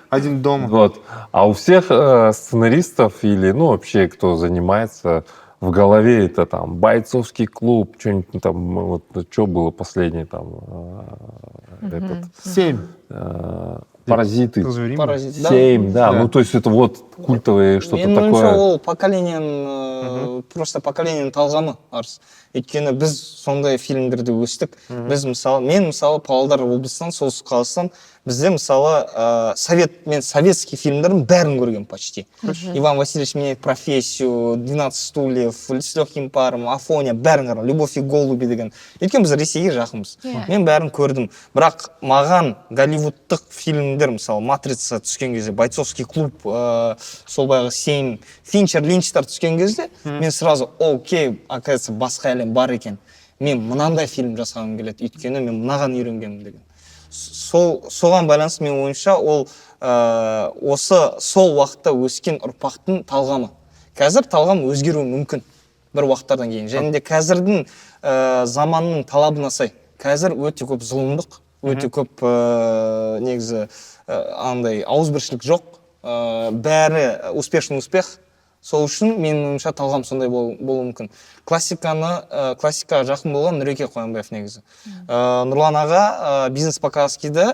Один дома. Вот. А у всех сценаристов или, вообще, кто занимается, в голове это там бойцовский клуб, что-нибудь там, вот, что было последнее там, этот, 7. паразиты. Паразит, да? 7, да. То есть это вот культовое что-то Менің ойымша такое. ол поколениенің просто поколениенің талғамы арыс. Өйткені біз сондай фильмдерде өстік. Мен мысалы Павлодар облысынан, солтүстік Қазақстан, бізде мысалы мен советский фильмдердің бәрін көрген почти. Иван Васильевич меняет профессию, 12 стульев, с легким паром, Афоня, бәрін қараған, Любовь и голуби деген. Өйткені біз Ресейге жақынбыз. Мен бәрін көрдім. Бірақ маған голливудтық фильмдер, мысалы Матрица түскен кезде, бойцовский клуб, сол баяғы 7, Финчер, Линчтер түскен кезде, мен сразу, окей, оказывается, басқа әлем бар екен. Мен мынандай фильм жасағым келеді, өйткені мен мынаған үйренгенмін деген. Соған байланысты мен ойымша ол сол уақытта өскен ұрпақтың талғамы. Қазір талғам өзгеруі мүмкін бір уақыттардан кейін. Және де қазірдің заманның талабына сай. Қазір өте көп зұлымдық, өте көп негізі андай ауызбіршілік жоқ. бәрі успешный успех. Сол үшін менің ойымша талғам сондай болуы мүмкін. Классикаға жақын болған Нұреке Қоянбаев негізі. Нұрлан аға бизнес показкиді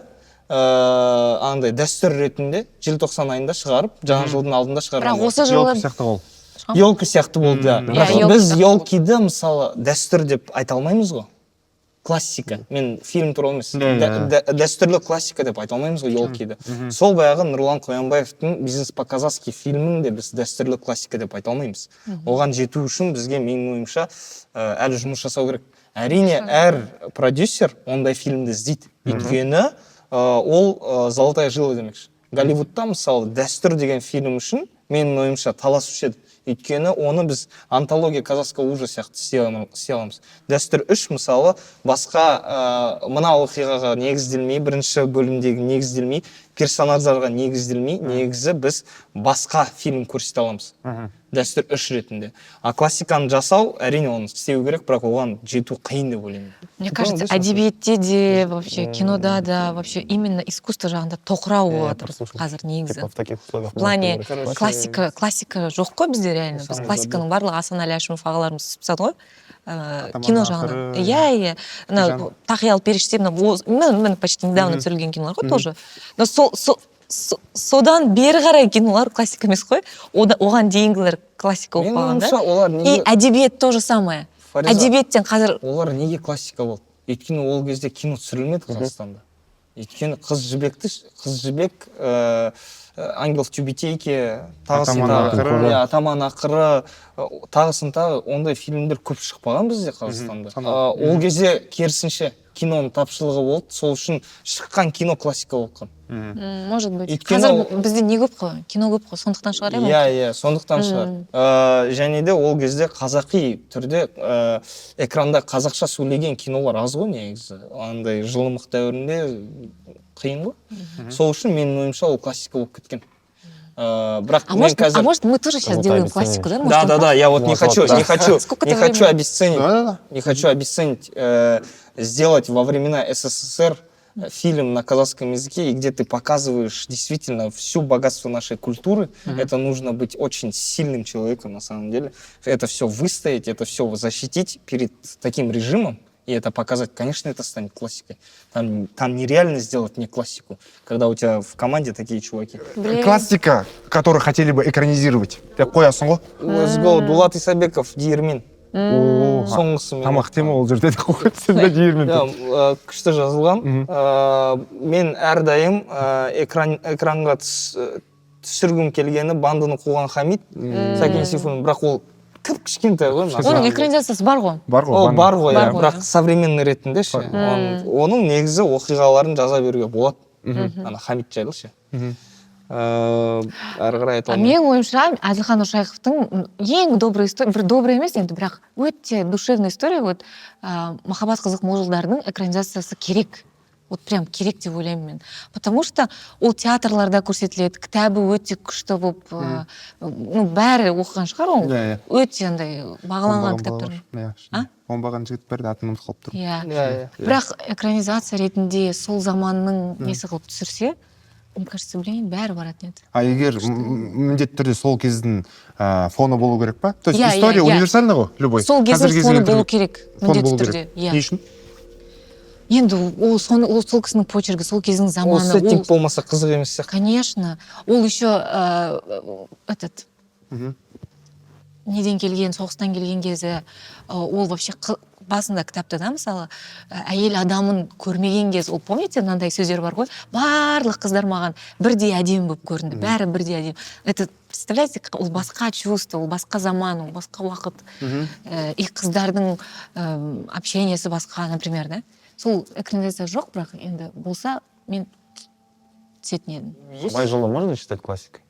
андай дәстүр ретінде желтоқсан айында шығарып, жаңа жылдың алдында шығарған. бірақ осы жылы сияқты ол. Елка сияқты болды. Бірақ елка біз сияқты. елкиді мысалы дәстүр деп айта алмаймыз ғой. Классика. Мен фильм туралы емес. Дәстүрлі классика деп айта алмаймыз ғой елкиді. Сол баяғы Нұрлан Қоянбаевтың бизнес по-казахски фильмін де біз дәстүрлі классика деп айта алмаймыз. Оған жету үшін бізге менің ойымша әлі жұмыс жасау керек. Әрине, әр продюсер ондай фильмді іздейді. Өйткені ол золотая жила демекші. Голливудта мысалы дәстүр деген фильм үшін менің ойымша таласушы еді. Өйткені оны біз антология казахского ужаса сияқты істей аламыз. Дәстүр 3 мысалы басқа мына оқиғаға негізделмей, бірінші бөлімдегі негізделмей, персонаждарға негізделмей, негізі біз басқа фильм көрсете аламыз. Дәстүр 3 ретінде. А классиканы жасау әрине оны істеу керек, бірақ оған жету қиын деп ойлаймын. Мне кажется, әдебиетте де, вообще кинода да, вообще именно искусство жағында тоқырау болады қазір негізі. В таких условиях. В плане классика жоқ қой бізде реально. Біз классиканың барлығы Асан Али Әшімов ағаларымыз пысады ғой. Кино жағынан. Иә. Тақия алып періште, міне почти недавно түсірілген кинолар ғой тоже. Но содан бері қарай кинолар классика емес қой. Оған дейінгілер классика болып қалғанда. И әдебиет то же самое. Әдебиеттен қазір... Олар неге классика болды? Өйткені ол кезде кино түсірілмеді Қазақстанда. Өйткені қыз жібек, ангел в тюбетейке, атаман ақыры, тағысын тағы, ондай фильмдер көп шықпаған бізде Қазақстанда. Ол кезде керісінше киноның тапшылығы болды, сол үшін шыққан кино классика болған. Может быть. Қазір бізде не көп қой? Кино көп қой, сондықтан шығар ема? Иә, сондықтан шығар. Және де ол кезде қазақи түрде экранда қазақша сөйлеген кинолар аз ғой негізі. Андай жылымық дәуірінде қиын ғой. Сол үшін менің ойымша ол классика болып кеткен. Бірақ мен қазір... А может мы тоже сейчас делаем классику, да? Да, я вот не хочу обесценить сделать во времена СССР фильм на казахском языке, и где ты показываешь действительно всю богатство нашей культуры. Это нужно быть очень сильным человеком на самом деле. Это все выстоять, это все защитить перед таким режимом. И это показать, конечно, это станет классикой. Там нереально сделать не классику, когда у тебя в команде такие чуваки. Классика, которую хотели бы экранизировать. Ты қоясың ғой? Let's go, Дулат Исабеков, Диірмен. Соңғысымен. Тамақ тема ол жерде қойсында Диірмен. Күшті жазылған. Мен әрдайым экранға түсіргім келгені бандыны қуған Хамид, Сәкен Сейфуллин, бірақ ол кішкентай ғой. Оның экранизациясы бар ғой. Ол бар ғой, бірақ современный ретінде ше. Оның негізі оқиғаларын жаза беруге болады. Ана Хамид жайлы ше. Әрі қарай айта алмаймын. Менің ойымша Әділхан Нұршайықовтың ең добрый история, бір добрый емес енді, бірақ өте душевная история, вот Махаббат қызық мол жылдардың экранизациясы керек. Вот прям керек деп ойлаймын мен. Потому что ол театрларда көрсетіледі, кітабы өте күшті болып, бәрі оқыған шығар ол. Өте андай бағаланған кітаптар. Оңбаған жігіт бәрі атын ұмытып қалып тұр. Иә. Бірақ экранизация ретінде сол заманның несі қылып түсірсе, мне кажется, бәрі баратын еді. А егер міндетті түрде сол кездің фоны болу керек па? То есть история универсальна ғой, любой. Сол кездің фоны болу керек, міндетті түрде. Не үшін? Енді ол сол кісінің почергі, сол кездің заманы. Ол сеттинг болмаса қызық емес сияқты. Конечно. Ол еще неден келген, соғыстан келген кезі, ол вообще басында кітапта да, мысалы, әйел адамын көрмеген кез, ол помните, мынандай сөздер бар ғой, барлық қыздар маған бірдей әдемі болып көрінді, бәрі бірдей әдемі. Это, представляете, ол басқа чувство, ол басқа заман, ол басқа уақыт, и қыздардың общениесі басқа, например, да? Сол экранизация жоқ, бірақ енді болса, мен түсетін едім. Мои жылы можно считать классикой?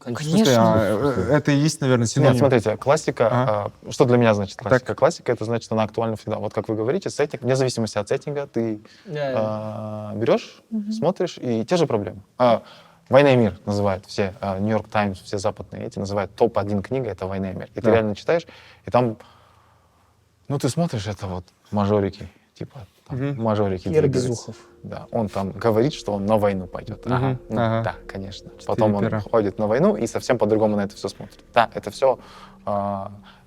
Конечно. Это и есть, наверное, синоним. Нет, смотрите, классика, что для меня значит классика? Классика, это значит, она актуальна всегда. Вот как вы говорите, сеттинг, вне зависимости от сеттинга, ты берешь, смотришь, и те же проблемы. «Война и мир» называют все, «Нью-Йорк Таймс», все западные эти называют топ-1 книга, это «Война и мир». И ты реально читаешь, и там, ну, ты смотришь, это вот мажорики, типа там, мажорики. Кир двигаются. Безухов. Да, он там говорит, что он на войну пойдет. Ага, ну, ага. да, конечно. Потом он пера. ходит на войну и совсем по-другому на это все смотрит. Да, это все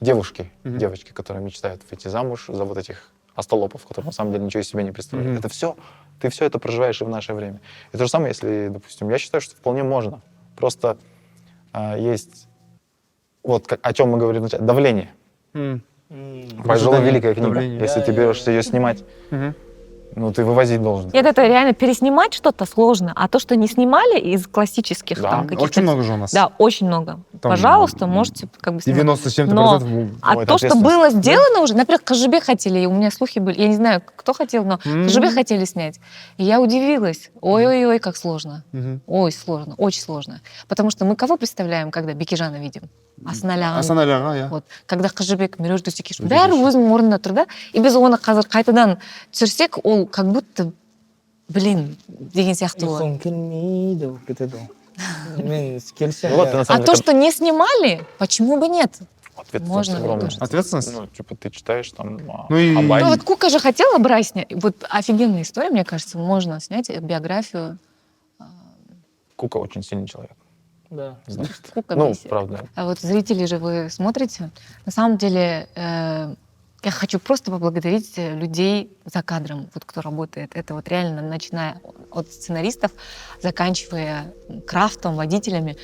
девушки, девочки, которые мечтают выйти замуж за вот этих остолопов, которые на самом деле ничего из себя не представляют. Это все, ты все это проживаешь и в наше время. И то же самое, если, допустим, я считаю, что вполне можно. Просто есть, вот о чем мы говорили вначале, давление. Байжула великая книга. давление. Если ты берешься ее снимать, ну ты вывозить должен. Нет, это реально переснимать что-то сложно, а то, что не снимали из классических Да, там каких-то... Очень много же у нас. Да, очень много. Там Пожалуйста, можете как бы снимать. 90 с чем-то Но процентов. А Ой, то, это что было ответственность. сделано уже, например, Кожебе хотели, и у меня слухи были, я не знаю, кто хотел, но Кожебе хотели снять. И я удивилась. Ой-ой-ой, как сложно. Ой, сложно, очень сложно. Потому что мы кого представляем, когда Бекежана видим? Асаналяган. Асаналяға, иә. Вот, когда Кожебек, Мережді Секеш, бәрі өзінің орнында тұр да, и біз оны қазір қайтадан түсірсек, ол как будто, блин, деген сияқты болады. ұйқым келмейді болып кетеді ол. Мен келісемін. Ну вот, ты на А самом то, деле, что не снимали, почему бы нет? ответственность можно огромная. тоже. Ответственность? Ну, типа ты читаешь там Ну и- Абай. Ну вот Кука же хотела брать снять. Вот офигенная история, мне кажется, можно снять биографию Кука очень сильный человек. Да. Значит. Кука Ну, Месси. правда. А вот зрители же вы смотрите. На самом деле, я хочу просто поблагодарить людей за кадром, вот кто работает. Это вот реально, начиная от сценаристов, заканчивая крафтом, водителями.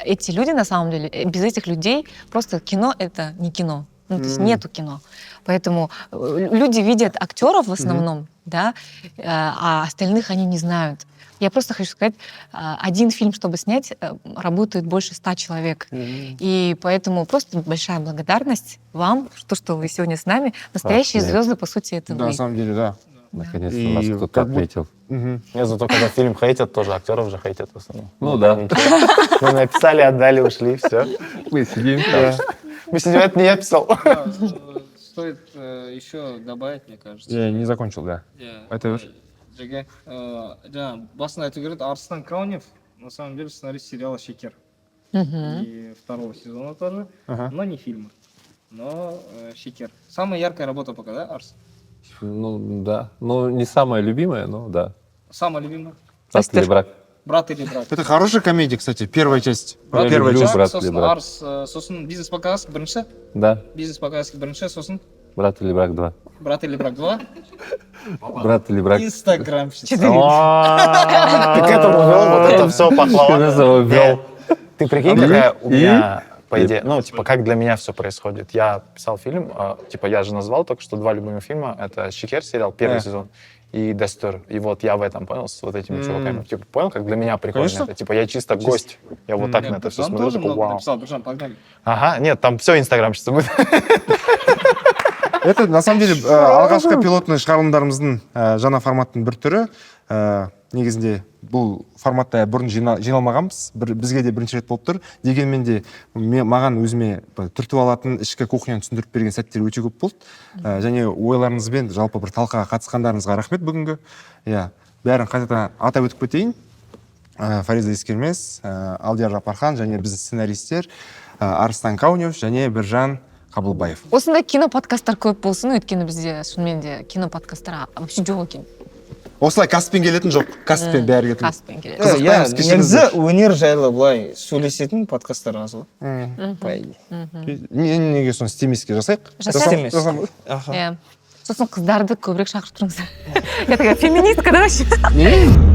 Эти люди, на самом деле, без этих людей просто кино — это не кино. Ну, то есть нету кино. Поэтому люди видят актеров в основном, да, а остальных они не знают. Я просто хочу сказать, один фильм, чтобы снять, работает больше 100 человек. И поэтому просто большая благодарность вам, что вы сегодня с нами. Настоящие нет. звезды, по сути, это Да, на вы. самом деле, да. Наконец-то И нас кто-то как будто- отметил. Мгм. Нет, зато когда фильм хейтят, тоже актеров же хейтят в основном. Ну да. ничего. Мы написали, отдали, ушли, все. Мы сидим там. Мы сидим, это не я писал. Стоит еще добавить, мне кажется. Я не закончил, да. Это вот. Жеге, жаңа басында айту керек, Арыстан Краунев на самом деле сценарист сериала «Шекер». И второго сезона тоже, Ага. но не фильма. Но «Шекер». Самая яркая работа пока, да, Арс? Ну да. Ну не самая любимая, но да. Самая любимая? Брат или брак. Брат или брат? Это хорошая комедия, кстати, первая часть. Я Первая люблю часть. брат сосын или брат. Арс, сосын бизнес подкаст бірінші, Да. бизнес подкаст бірінші, сосын Брат или брак 2. брат или брак 2, Брат или брак. инстаграмщица. Ты к этому вел, вот это все Ты пахлава. нас его ввел. Ты прикинь, какая у И? меня, по идее, ну, типа, как для меня все происходит. Я писал фильм, типа, я же назвал только что 2 любимых фильма. Это «Шекер» сериал, первый сезон, и «Дастер». И вот я в этом понял с вот этими чуваками. Типа, понял, как для меня прикольно Конечно. это? Типа, я чисто гость. Я вот так на это все Біржан смотрю, тоже такой, много вау. написал, Біржан, погнали. Ага, нет, там все инстаграмщица будет. Это, на самом деле, алғашқы пилотный шығарылымдарымыздың жаңа форматтың бір түрі. Негізінде бұл форматта бұрын жиналмағанбыз. Бізге де бірінші рет болып тұр. Дегенмен де маған өзіме түртіп алатын ішкі кухняны түсіндіріп берген сәттер өте көп болды. Және ойларыңызбен жалпы бір талқыға қатысқандарыңызға рахмет бүгінгі. Иә, бәрін қайтадан атап өтіп кетейін. Фариза Ескермес, Алдияр Жапархан және біздің сценаристер Арыстан Каунев және Біржан Қабылбаев. Осындай киноподкасттар көп болсын, өйткені бізде шынымен де киноподкасттар вообще жоқ екен. Осылай касппен келетін жоқ. Касппен бәрі кетеді. Касппен келеді. Қызық Иә, таймс кешіріңіздер. негізі өнер жайлы былай сөйлесетін подкасттар аз ғой. По идее. Неге соны істемеске жасайық? Жасайық. Жасам- Аха. Иә. Сосын қыздарды көбірек шақырып тұрыңыздар. Я такая феминистка, да, вообще? Не?